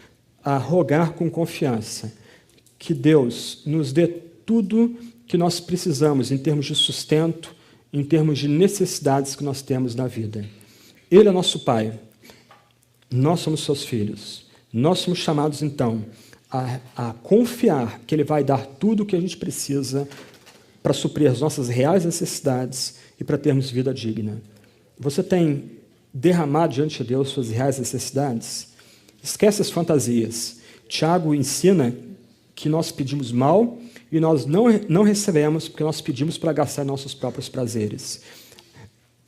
a rogar com confiança que Deus nos dê tudo que nós precisamos em termos de sustento, em termos de necessidades que nós temos na vida. Ele é nosso Pai, nós somos seus filhos. Nós somos chamados, então, a confiar que Ele vai dar tudo o que a gente precisa para suprir as nossas reais necessidades e para termos vida digna. Você tem derramado diante de Deus suas reais necessidades? Esquece as fantasias. Tiago ensina que nós pedimos mal e nós não recebemos porque nós pedimos para gastar nossos próprios prazeres.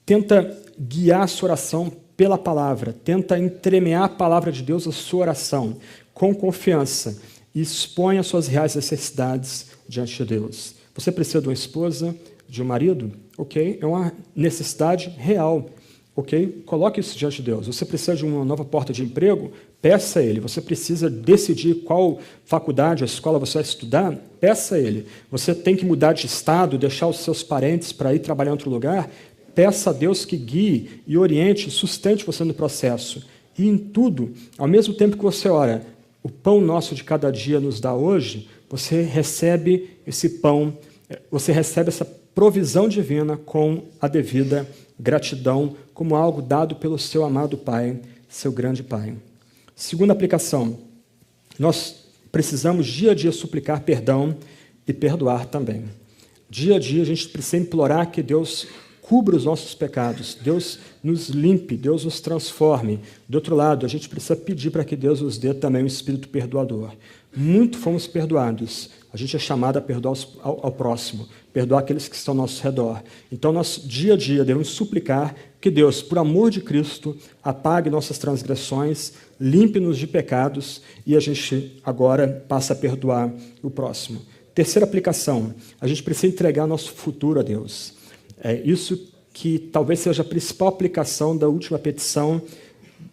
Tenta guiar a sua oração pela palavra, tenta entremear a palavra de Deus à sua oração, com confiança, e expõe as suas reais necessidades diante de Deus. Você precisa de uma esposa, de um marido? Ok, é uma necessidade real. Ok, coloque isso diante de Deus. Você precisa de uma nova porta de emprego? Peça a Ele. Você precisa decidir qual faculdade ou escola você vai estudar? Peça a Ele. Você tem que mudar de estado, deixar os seus parentes para ir trabalhar em outro lugar? Peça a Deus que guie e oriente, sustente você no processo. E em tudo, ao mesmo tempo que você ora, o pão nosso de cada dia nos dá hoje, você recebe esse pão, você recebe essa provisão divina com a devida gratidão, como algo dado pelo seu amado Pai, seu grande Pai. Segunda aplicação, nós precisamos dia a dia suplicar perdão e perdoar também. Dia a dia a gente precisa implorar que Deus cubra os nossos pecados, Deus nos limpe, Deus nos transforme. Do outro lado, a gente precisa pedir para que Deus nos dê também um espírito perdoador. Muito fomos perdoados. A gente é chamado a perdoar ao próximo, perdoar aqueles que estão ao nosso redor. Então, nós, dia a dia, devemos suplicar que Deus, por amor de Cristo, apague nossas transgressões, limpe-nos de pecados e a gente agora passa a perdoar o próximo. Terceira aplicação, a gente precisa entregar nosso futuro a Deus. É isso que talvez seja a principal aplicação da última petição.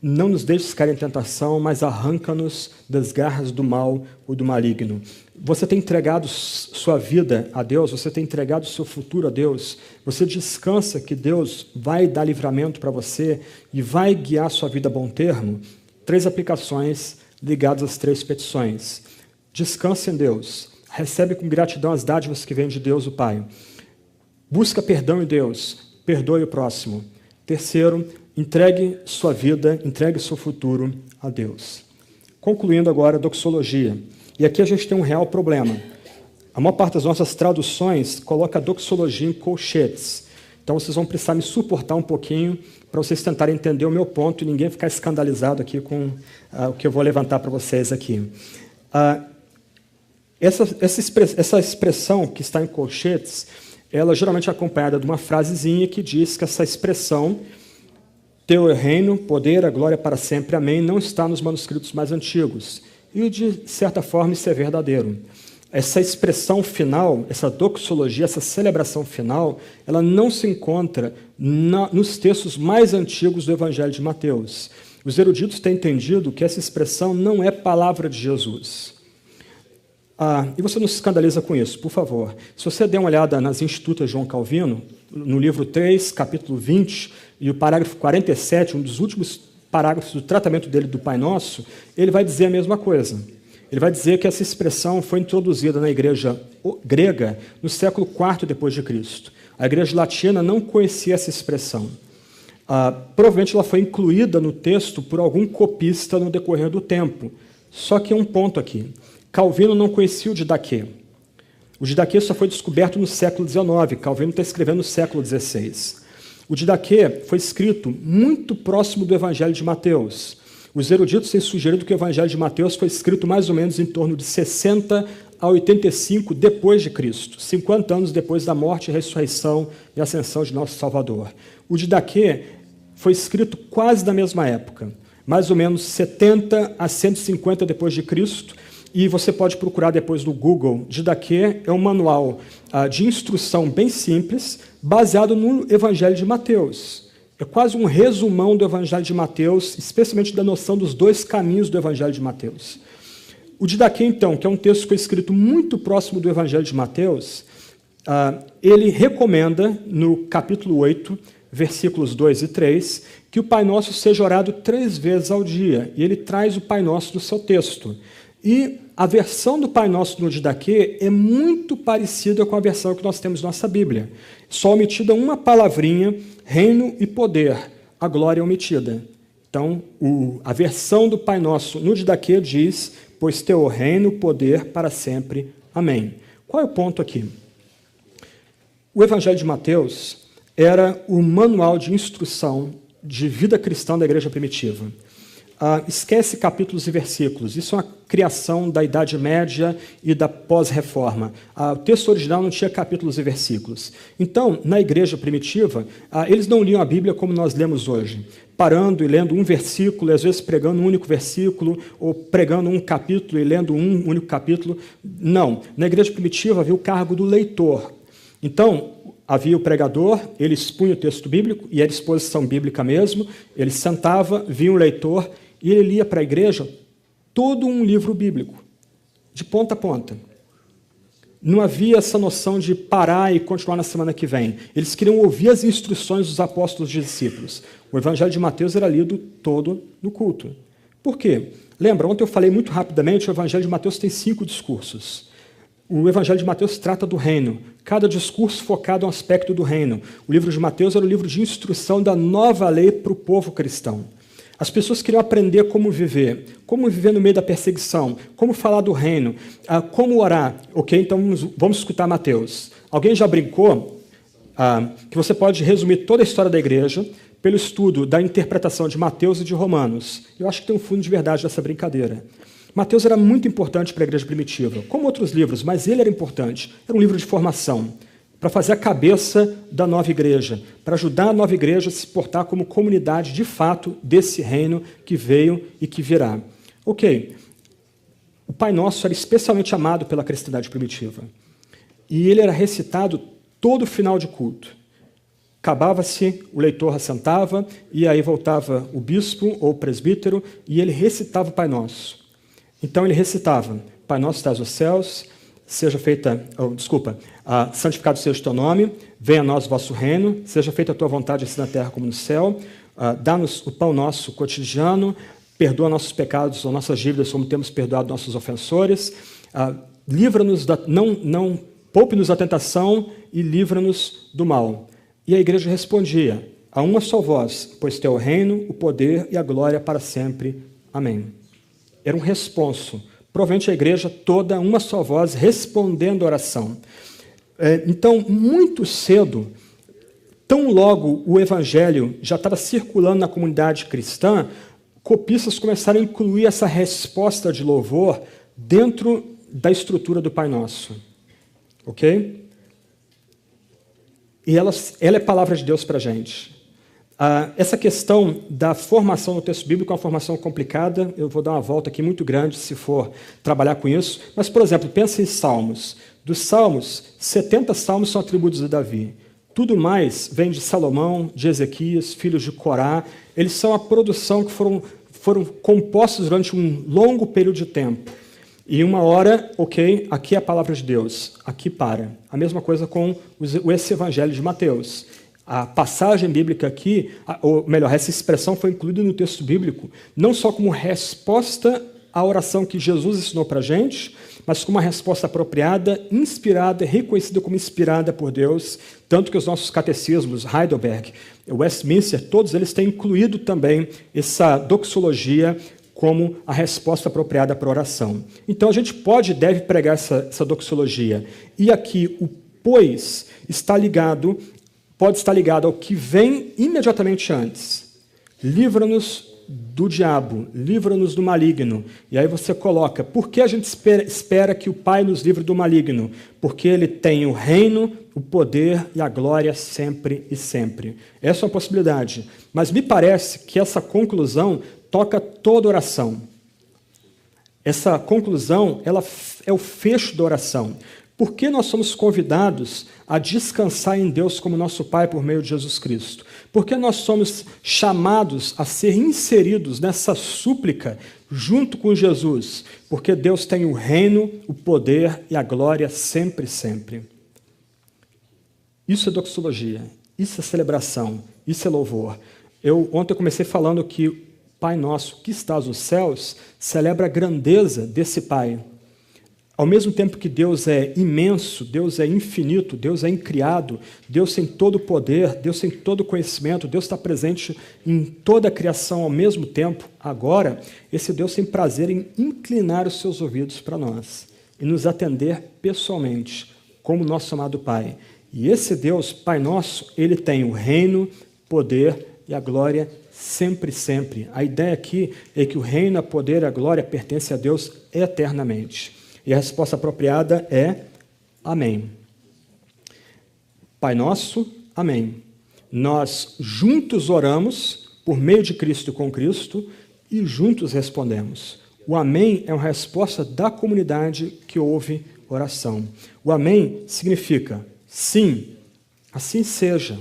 Não nos deixe ficar em tentação, mas arranca-nos das garras do mal ou do maligno. Você tem entregado sua vida a Deus? Você tem entregado seu futuro a Deus? Você descansa que Deus vai dar livramento para você e vai guiar sua vida a bom termo? 3 aplicações ligados às 3 petições. Descanse em Deus. Recebe com gratidão as dádivas que vêm de Deus, o Pai. Busca perdão em Deus. Perdoe o próximo. Terceiro, entregue sua vida, entregue seu futuro a Deus. Concluindo agora a doxologia. E aqui a gente tem um real problema. A maior parte das nossas traduções coloca a doxologia em colchetes. Então vocês vão precisar me suportar um pouquinho para vocês tentarem entender o meu ponto e ninguém ficar escandalizado aqui com o que eu vou levantar para vocês aqui. Essa expressão que está em colchetes, ela geralmente é acompanhada de uma frasezinha que diz que essa expressão, teu é o reino, poder, a glória para sempre, amém, não está nos manuscritos mais antigos. E, de certa forma, isso é verdadeiro. Essa expressão final, essa doxologia, essa celebração final, ela não se encontra nos textos mais antigos do Evangelho de Mateus. Os eruditos têm entendido que essa expressão não é palavra de Jesus. E você não se escandaliza com isso, por favor. Se você der uma olhada nas Institutas de João Calvino, no livro 3, capítulo 20, e o parágrafo 47, um dos últimos parágrafos do tratamento dele do Pai Nosso, ele vai dizer a mesma coisa. Ele vai dizer que essa expressão foi introduzida na igreja grega no século IV depois de Cristo. A igreja latina não conhecia essa expressão. Provavelmente ela foi incluída no texto por algum copista no decorrer do tempo. Só que é um ponto aqui. Calvino não conhecia o Didaquê. O Didaquê só foi descoberto no século XIX. Calvino está escrevendo no século XVI. O Didaquê foi escrito muito próximo do Evangelho de Mateus. Os eruditos têm sugerido que o Evangelho de Mateus foi escrito mais ou menos em torno de 60 a 85 depois de Cristo, 50 anos depois da morte, ressurreição e ascensão de nosso Salvador. O Didaquê foi escrito quase na mesma época, mais ou menos 70 a 150 depois de Cristo, e você pode procurar depois no Google. Didaquê é um manual de instrução bem simples, baseado no Evangelho de Mateus. É quase um resumão do Evangelho de Mateus, especialmente da noção dos 2 caminhos do Evangelho de Mateus. O Didaquê, então, que é um texto que foi escrito muito próximo do Evangelho de Mateus, ele recomenda, no capítulo 8, versículos 2 e 3, que o Pai Nosso seja orado 3 vezes ao dia, e ele traz o Pai Nosso no seu texto. E a versão do Pai Nosso no Didaquê é muito parecida com a versão que nós temos na nossa Bíblia. Só omitida uma palavrinha, reino e poder, a glória é omitida. Então, a versão do Pai Nosso no Didaquê diz, pois teu reino, poder para sempre. Amém. Qual é o ponto aqui? O Evangelho de Mateus era o manual de instrução de vida cristã da igreja primitiva. Esquece capítulos e versículos. Isso é uma criação da Idade Média e da pós-reforma. O texto original não tinha capítulos e versículos. Então, na igreja primitiva, eles não liam a Bíblia como nós lemos hoje, parando e lendo um versículo, e às vezes pregando um único versículo, ou pregando um capítulo e lendo um único capítulo. Não. Na igreja primitiva havia o cargo do leitor. Então, havia o pregador, ele expunha o texto bíblico, e era exposição bíblica mesmo, ele sentava, vinha um leitor, e ele lia para a igreja todo um livro bíblico, de ponta a ponta. Não havia essa noção de parar e continuar na semana que vem. Eles queriam ouvir as instruções dos apóstolos e discípulos. O Evangelho de Mateus era lido todo no culto. Por quê? Lembra, ontem eu falei muito rapidamente, o Evangelho de Mateus tem 5 discursos. O Evangelho de Mateus trata do reino, cada discurso focado em um aspecto do reino. O livro de Mateus era o livro de instrução da nova lei para o povo cristão. As pessoas queriam aprender como viver no meio da perseguição, como falar do reino, como orar. Ok, então vamos escutar Mateus. Alguém já brincou que você pode resumir toda a história da igreja pelo estudo da interpretação de Mateus e de Romanos. Eu acho que tem um fundo de verdade nessa brincadeira. Mateus era muito importante para a igreja primitiva, como outros livros, mas ele era importante. Era um livro de formação, para fazer a cabeça da nova igreja, para ajudar a nova igreja a se portar como comunidade, de fato, desse reino que veio e que virá. Ok, o Pai Nosso era especialmente amado pela cristandade primitiva. E ele era recitado todo final de culto. Acabava-se, o leitor assentava, e aí voltava o bispo ou o presbítero, e ele recitava o Pai Nosso. Então ele recitava, Pai Nosso que estás nos céus, seja feita, santificado seja o teu nome, venha a nós o vosso reino, seja feita a tua vontade assim na terra como no céu, dá-nos o pão nosso cotidiano, perdoa nossos pecados ou nossas dívidas, como temos perdoado nossos ofensores. Livra-nos não poupe-nos da tentação e livra-nos do mal. E a igreja respondia: a uma só voz, pois teu reino, o poder e a glória para sempre. Amém. Era um responso. Provavelmente a igreja toda, uma só voz, respondendo a oração. Então, muito cedo, tão logo o evangelho já estava circulando na comunidade cristã, copistas começaram a incluir essa resposta de louvor dentro da estrutura do Pai Nosso. Ok? E ela é palavra de Deus para a gente. Essa questão da formação no texto bíblico é uma formação complicada. Eu vou dar uma volta aqui muito grande se for trabalhar com isso. Mas, por exemplo, pensa em Salmos. Dos Salmos, 70 Salmos são atributos de Davi. Tudo mais vem de Salomão, de Ezequias, filhos de Corá. Eles são a produção que foram compostos durante um longo período de tempo. E uma hora, ok, aqui é a palavra de Deus, aqui para. A mesma coisa com esse evangelho de Mateus. A passagem bíblica aqui, ou melhor, essa expressão foi incluída no texto bíblico, não só como resposta à oração que Jesus ensinou para a gente, mas como uma resposta apropriada, inspirada, reconhecida como inspirada por Deus, tanto que os nossos catecismos, Heidelberg, Westminster, todos eles têm incluído também essa doxologia como a resposta apropriada para a oração. Então a gente pode e deve pregar essa doxologia. E aqui o pois pode estar ligado ao que vem imediatamente antes. Livra-nos do diabo, livra-nos do maligno. E aí você coloca, por que a gente espera que o Pai nos livre do maligno? Porque Ele tem o reino, o poder e a glória sempre e sempre. Essa é uma possibilidade. Mas me parece que essa conclusão toca toda oração. Essa conclusão, ela é o fecho da oração. Por que nós somos convidados a descansar em Deus como nosso Pai por meio de Jesus Cristo? Por que nós somos chamados a ser inseridos nessa súplica junto com Jesus? Porque Deus tem o reino, o poder e a glória sempre, sempre. Isso é doxologia, isso é celebração, isso é louvor. Ontem eu comecei falando que Pai Nosso que estás nos céus celebra a grandeza desse Pai. Ao mesmo tempo que Deus é imenso, Deus é infinito, Deus é incriado, Deus tem todo o poder, Deus tem todo o conhecimento, Deus está presente em toda a criação ao mesmo tempo, agora, esse Deus tem prazer em inclinar os seus ouvidos para nós e nos atender pessoalmente, como nosso amado Pai. E esse Deus, Pai Nosso, Ele tem o reino, poder e a glória sempre, sempre. A ideia aqui é que o reino, o poder e a glória pertencem a Deus eternamente. E a resposta apropriada é amém. Pai Nosso, amém. Nós juntos oramos por meio de Cristo e com Cristo e juntos respondemos. O amém é uma resposta da comunidade que ouve oração. O amém significa sim, assim seja.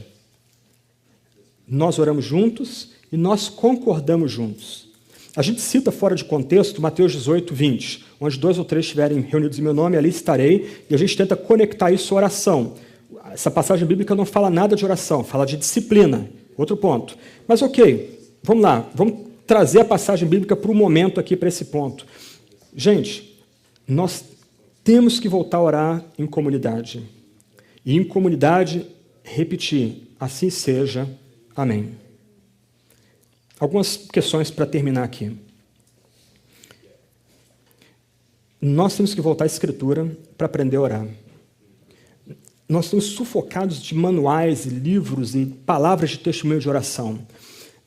Nós oramos juntos e nós concordamos juntos. A gente cita fora de contexto Mateus 18, 20, onde 2 ou 3 estiverem reunidos em meu nome, ali estarei, e a gente tenta conectar isso à oração. Essa passagem bíblica não fala nada de oração, fala de disciplina, outro ponto. Mas ok, vamos lá, vamos trazer a passagem bíblica para o momento aqui, para esse ponto. Gente, nós temos que voltar a orar em comunidade. E em comunidade, repetir, assim seja, amém. Algumas questões para terminar aqui. Nós temos que voltar à Escritura para aprender a orar. Nós estamos sufocados de manuais e livros e palavras de testemunho de oração.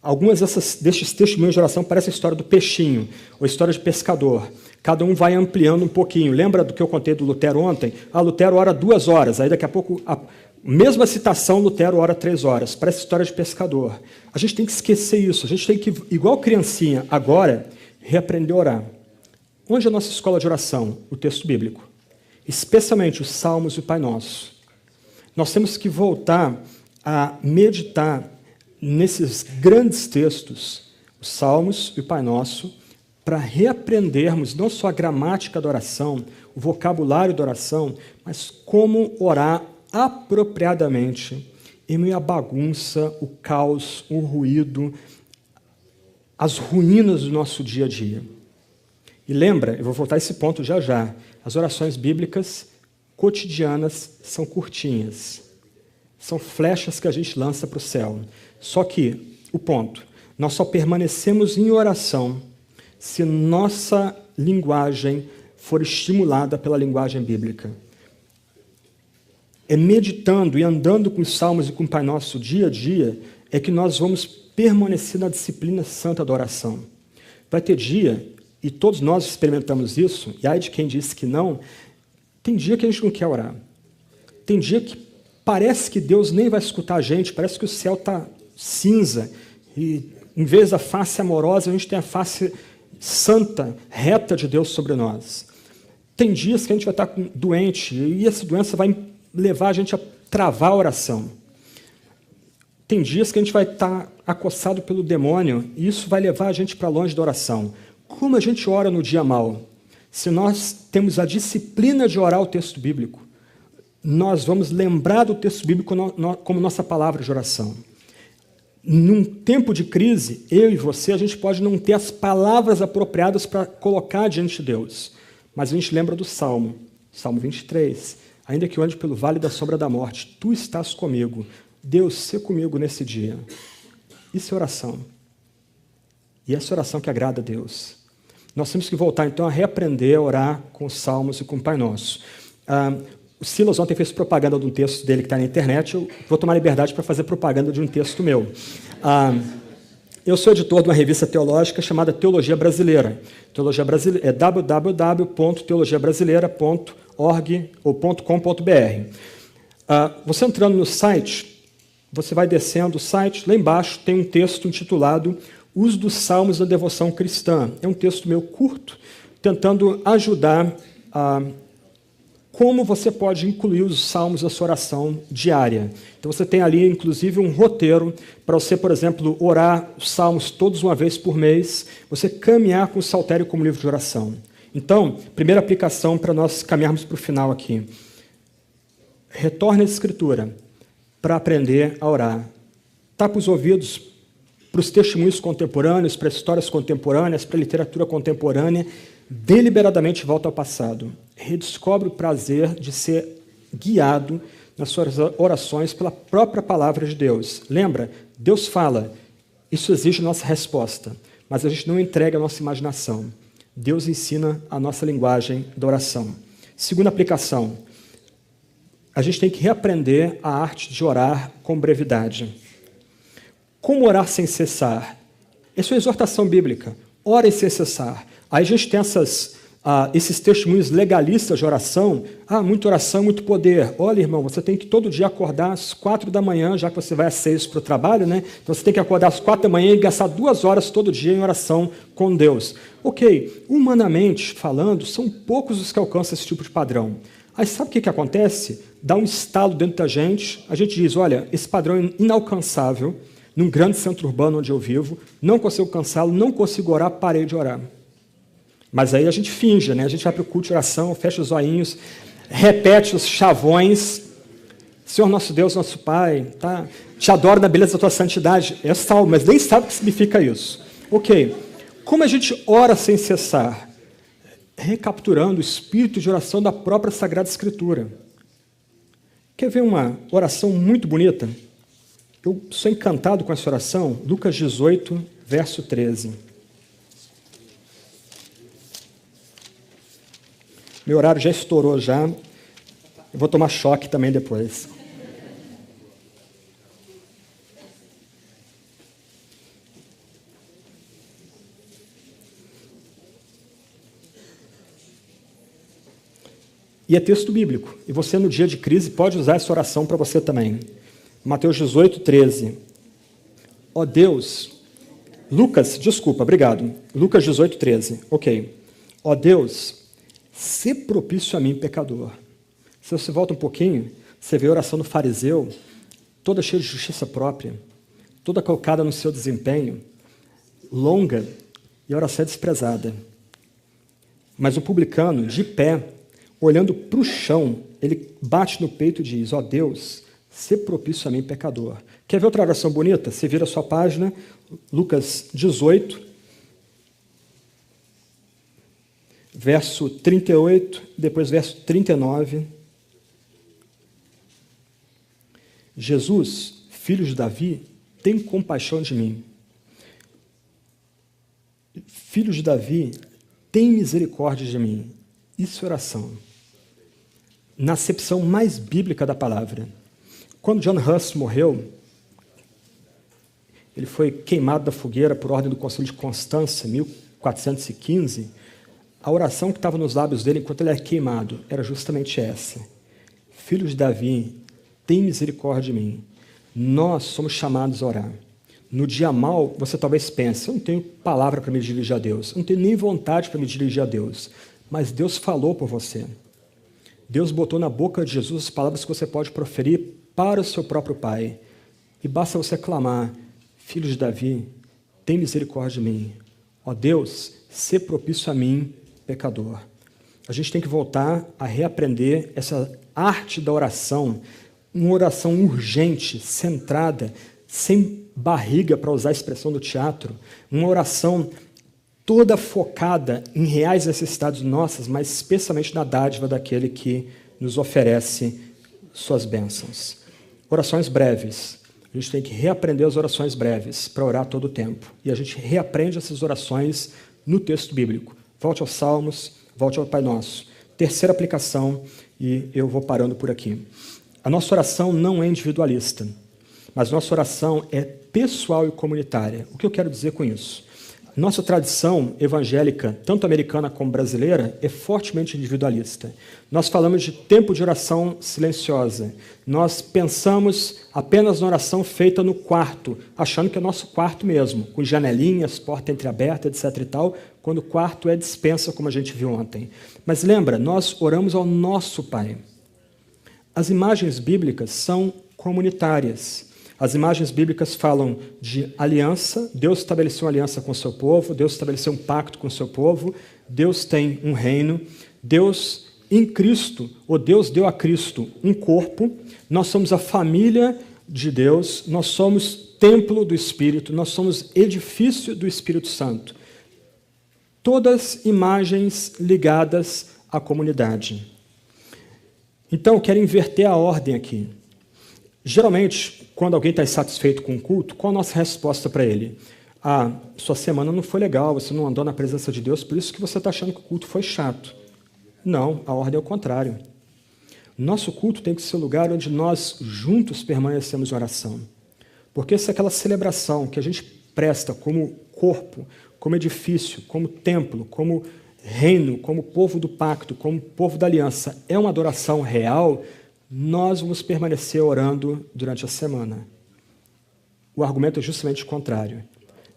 Algumas destes testemunhos de oração parecem a história do peixinho, ou a história de pescador. Cada um vai ampliando um pouquinho. Lembra do que eu contei do Lutero ontem? Lutero ora 2 horas, aí daqui a pouco... Mesma citação, Lutero ora 3 horas. Parece história de pescador. A gente tem que esquecer isso. A gente tem que, igual criancinha, agora, reaprender a orar. Onde é a nossa escola de oração? O texto bíblico. Especialmente os Salmos e o Pai Nosso. Nós temos que voltar a meditar nesses grandes textos, os Salmos e o Pai Nosso, para reaprendermos não só a gramática da oração, o vocabulário da oração, mas como orar apropriadamente, em meio à bagunça, o caos, o ruído, as ruínas do nosso dia a dia. E lembra, eu vou voltar a esse ponto já já, as orações bíblicas cotidianas são curtinhas. São flechas que a gente lança para o céu. Só que, o ponto, nós só permanecemos em oração se nossa linguagem for estimulada pela linguagem bíblica. É meditando e andando com os salmos e com o Pai Nosso dia a dia é que nós vamos permanecer na disciplina santa da oração. Vai ter dia, e todos nós experimentamos isso, e ai de quem disse que não, tem dia que a gente não quer orar. Tem dia que parece que Deus nem vai escutar a gente, parece que o céu está cinza, e em vez da face amorosa, a gente tem a face santa, reta de Deus sobre nós. Tem dias que a gente vai estar doente, e essa doença vai levar a gente a travar a oração. Tem dias que a gente vai estar acossado pelo demônio, e isso vai levar a gente para longe da oração. Como a gente ora no dia mau? Se nós temos a disciplina de orar o texto bíblico, nós vamos lembrar do texto bíblico como nossa palavra de oração. Num tempo de crise, eu e você, a gente pode não ter as palavras apropriadas para colocar diante de Deus, mas a gente lembra do Salmo 23. Ainda que eu ande pelo vale da sombra da morte, tu estás comigo. Deus, sê comigo nesse dia. Isso é oração. E essa oração que agrada a Deus. Nós temos que voltar, então, a reaprender a orar com os salmos e com o Pai Nosso. O Silas ontem fez propaganda de um texto dele que está na internet. Eu vou tomar liberdade para fazer propaganda de um texto meu. Eu sou editor de uma revista teológica chamada Teologia Brasileira. Teologia Brasileira é www.teologiabrasileira.org ou .com.br. Você entrando no site, você vai descendo o site, lá embaixo tem um texto intitulado Uso dos Salmos na Devoção Cristã. É um texto meio curto, tentando ajudar a como você pode incluir os salmos na sua oração diária. Então você tem ali, inclusive, um roteiro para você, por exemplo, orar os salmos todos uma vez por mês, você caminhar com o saltério como livro de oração. Então, primeira aplicação para nós caminharmos para o final aqui. Retorne à Escritura para aprender a orar. Tapa os ouvidos para os testemunhos contemporâneos, para histórias contemporâneas, para a literatura contemporânea, deliberadamente volta ao passado. Redescobre o prazer de ser guiado nas suas orações pela própria palavra de Deus. Lembra? Deus fala. Isso exige nossa resposta, mas a gente não entrega a nossa imaginação. Deus ensina a nossa linguagem da oração. Segunda aplicação. A gente tem que reaprender a arte de orar com brevidade. Como orar sem cessar? Essa é uma exortação bíblica. Ore sem cessar. Aí a gente tem esses testemunhos legalistas de oração. Muita oração, muito poder. Olha, irmão, você tem que todo dia acordar às 4 da manhã, já que você vai às 6 para o trabalho, né? Então você tem que acordar às 4 da manhã e gastar 2 horas todo dia em oração com Deus. Ok, humanamente falando, são poucos os que alcançam esse tipo de padrão. Aí sabe o que acontece? Dá um estalo dentro da gente, a gente diz, olha, esse padrão é inalcançável, num grande centro urbano onde eu vivo, não consigo alcançá-lo, não consigo orar, parei de orar. Mas aí a gente finge, né? A gente vai para o culto de oração, fecha os olhinhos, repete os chavões. Senhor nosso Deus, nosso Pai, tá? Te adoro na beleza da tua santidade. É salmo, mas nem sabe o que significa isso. Ok. Como a gente ora sem cessar? Recapturando o espírito de oração da própria Sagrada Escritura. Quer ver uma oração muito bonita? Eu sou encantado com essa oração. Lucas 18, verso 13. Meu horário já estourou já. Eu vou tomar choque também depois. E é texto bíblico. E você, no dia de crise, pode usar essa oração para você também. Mateus 18, 13. Ó Deus... Lucas 18, 13. Ok. Ó Deus, sê propício a mim, pecador. Se você volta um pouquinho, você vê a oração do fariseu, toda cheia de justiça própria, toda calcada no seu desempenho, longa, e a oração é desprezada. Mas o publicano, de pé, olhando para o chão, ele bate no peito e diz, ó Deus, sê propício a mim, pecador. Quer ver outra oração bonita? Você vira a sua página, Lucas 18, verso 38, depois verso 39. Jesus, filho de Davi, tem compaixão de mim. Filho de Davi, tem misericórdia de mim. Isso é oração. Na acepção mais bíblica da palavra. Quando John Huss morreu, ele foi queimado da fogueira por ordem do Concílio de Constança, 1415. A oração que estava nos lábios dele enquanto ele era queimado era justamente essa. Filho de Davi, tem misericórdia de mim. Nós somos chamados a orar. No dia mal, você talvez pense, eu não tenho palavra para me dirigir a Deus, eu não tenho nem vontade para me dirigir a Deus, mas Deus falou por você. Deus botou na boca de Jesus as palavras que você pode proferir para o seu próprio Pai. E basta você clamar, filho de Davi, tem misericórdia de mim. Ó Deus, sê propício a mim, pecador. A gente tem que voltar a reaprender essa arte da oração, uma oração urgente, centrada, sem barriga, para usar a expressão do teatro, uma oração toda focada em reais necessidades nossas, mas especialmente na dádiva daquele que nos oferece suas bênçãos. Orações breves. A gente tem que reaprender as orações breves para orar todo o tempo. E a gente reaprende essas orações no texto bíblico. Volte aos Salmos, volte ao Pai Nosso. Terceira aplicação, e eu vou parando por aqui. A nossa oração não é individualista, mas nossa oração é pessoal e comunitária. O que eu quero dizer com isso? Nossa tradição evangélica, tanto americana como brasileira, é fortemente individualista. Nós falamos de tempo de oração silenciosa. Nós pensamos apenas na oração feita no quarto, achando que é nosso quarto mesmo, com janelinhas, porta entreaberta, etc. e tal, quando o quarto é dispensa, como a gente viu ontem. Mas lembra, nós oramos ao nosso Pai. As imagens bíblicas são comunitárias. As imagens bíblicas falam de aliança. Deus estabeleceu uma aliança com o seu povo, Deus estabeleceu um pacto com o seu povo, Deus tem um reino, Deus em Cristo, ou Deus deu a Cristo um corpo, nós somos a família de Deus, nós somos templo do Espírito, nós somos edifício do Espírito Santo. Todas imagens ligadas à comunidade. Então, eu quero inverter a ordem aqui. Geralmente, quando alguém está insatisfeito com o culto, qual a nossa resposta para ele? Ah, sua semana não foi legal, você não andou na presença de Deus, por isso que você está achando que o culto foi chato. Não, a ordem é o contrário. Nosso culto tem que ser o lugar onde nós juntos permanecemos em oração. Porque se aquela celebração que a gente presta como corpo, como edifício, como templo, como reino, como povo do pacto, como povo da aliança, é uma adoração real, nós vamos permanecer orando durante a semana. O argumento é justamente o contrário.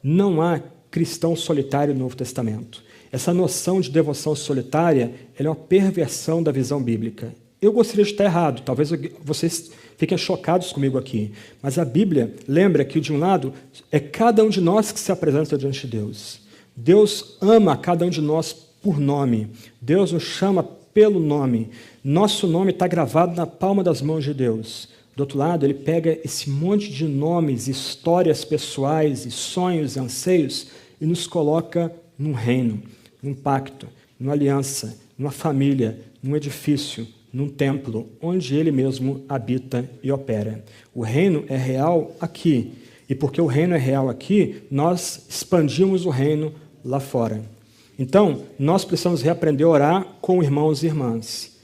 Não há cristão solitário no Novo Testamento. Essa noção de devoção solitária é uma perversão da visão bíblica. Eu gostaria de estar errado, talvez vocês fiquem chocados comigo aqui, mas a Bíblia lembra que, de um lado, é cada um de nós que se apresenta diante de Deus. Deus ama cada um de nós por nome. Deus nos chama pelo nome. Nosso nome está gravado na palma das mãos de Deus. Do outro lado, ele pega esse monte de nomes, histórias pessoais, e sonhos e anseios e nos coloca num reino, num pacto, numa aliança, numa família, num edifício, num templo, onde ele mesmo habita e opera. O reino é real aqui. E porque o reino é real aqui, nós expandimos o reino lá fora. Então, nós precisamos reaprender a orar com irmãos e irmãs.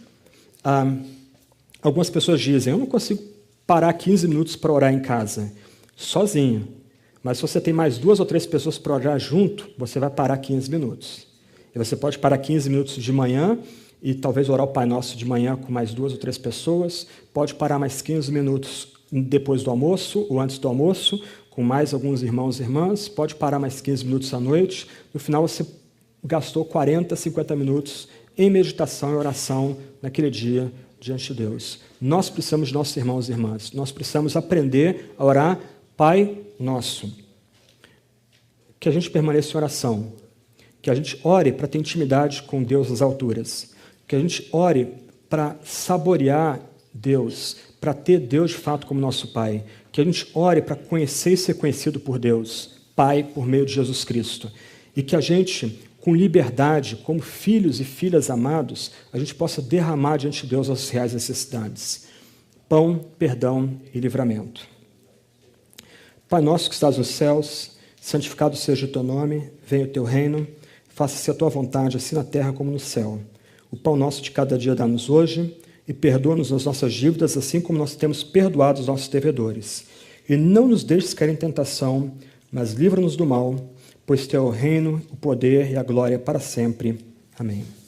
Algumas pessoas dizem, eu não consigo parar 15 minutos para orar em casa, sozinho. Mas se você tem mais 2 ou 3 pessoas para orar junto, você vai parar 15 minutos. E você pode parar 15 minutos de manhã e talvez orar o Pai Nosso de manhã com mais 2 ou 3 pessoas. Pode parar mais 15 minutos depois do almoço ou antes do almoço, com mais alguns irmãos e irmãs. Pode parar mais 15 minutos à noite. No final, você gastou 40, 50 minutos em meditação e oração naquele dia diante de Deus. Nós precisamos de nossos irmãos e irmãs. Nós precisamos aprender a orar Pai Nosso. Que a gente permaneça em oração. Que a gente ore para ter intimidade com Deus nas alturas. Que a gente ore para saborear Deus, para ter Deus de fato como nosso Pai. Que a gente ore para conhecer e ser conhecido por Deus, Pai, por meio de Jesus Cristo. E que a gente com liberdade, como filhos e filhas amados, a gente possa derramar diante de Deus as reais necessidades. Pão, perdão e livramento. Pai nosso que estás nos céus, santificado seja o teu nome, venha o teu reino, faça-se a tua vontade, assim na terra como no céu. O pão nosso de cada dia dá-nos hoje, e perdoa-nos as nossas dívidas, assim como nós temos perdoado os nossos devedores. E não nos deixes cair em tentação, mas livra-nos do mal, pois teu é o reino, o poder e a glória para sempre. Amém.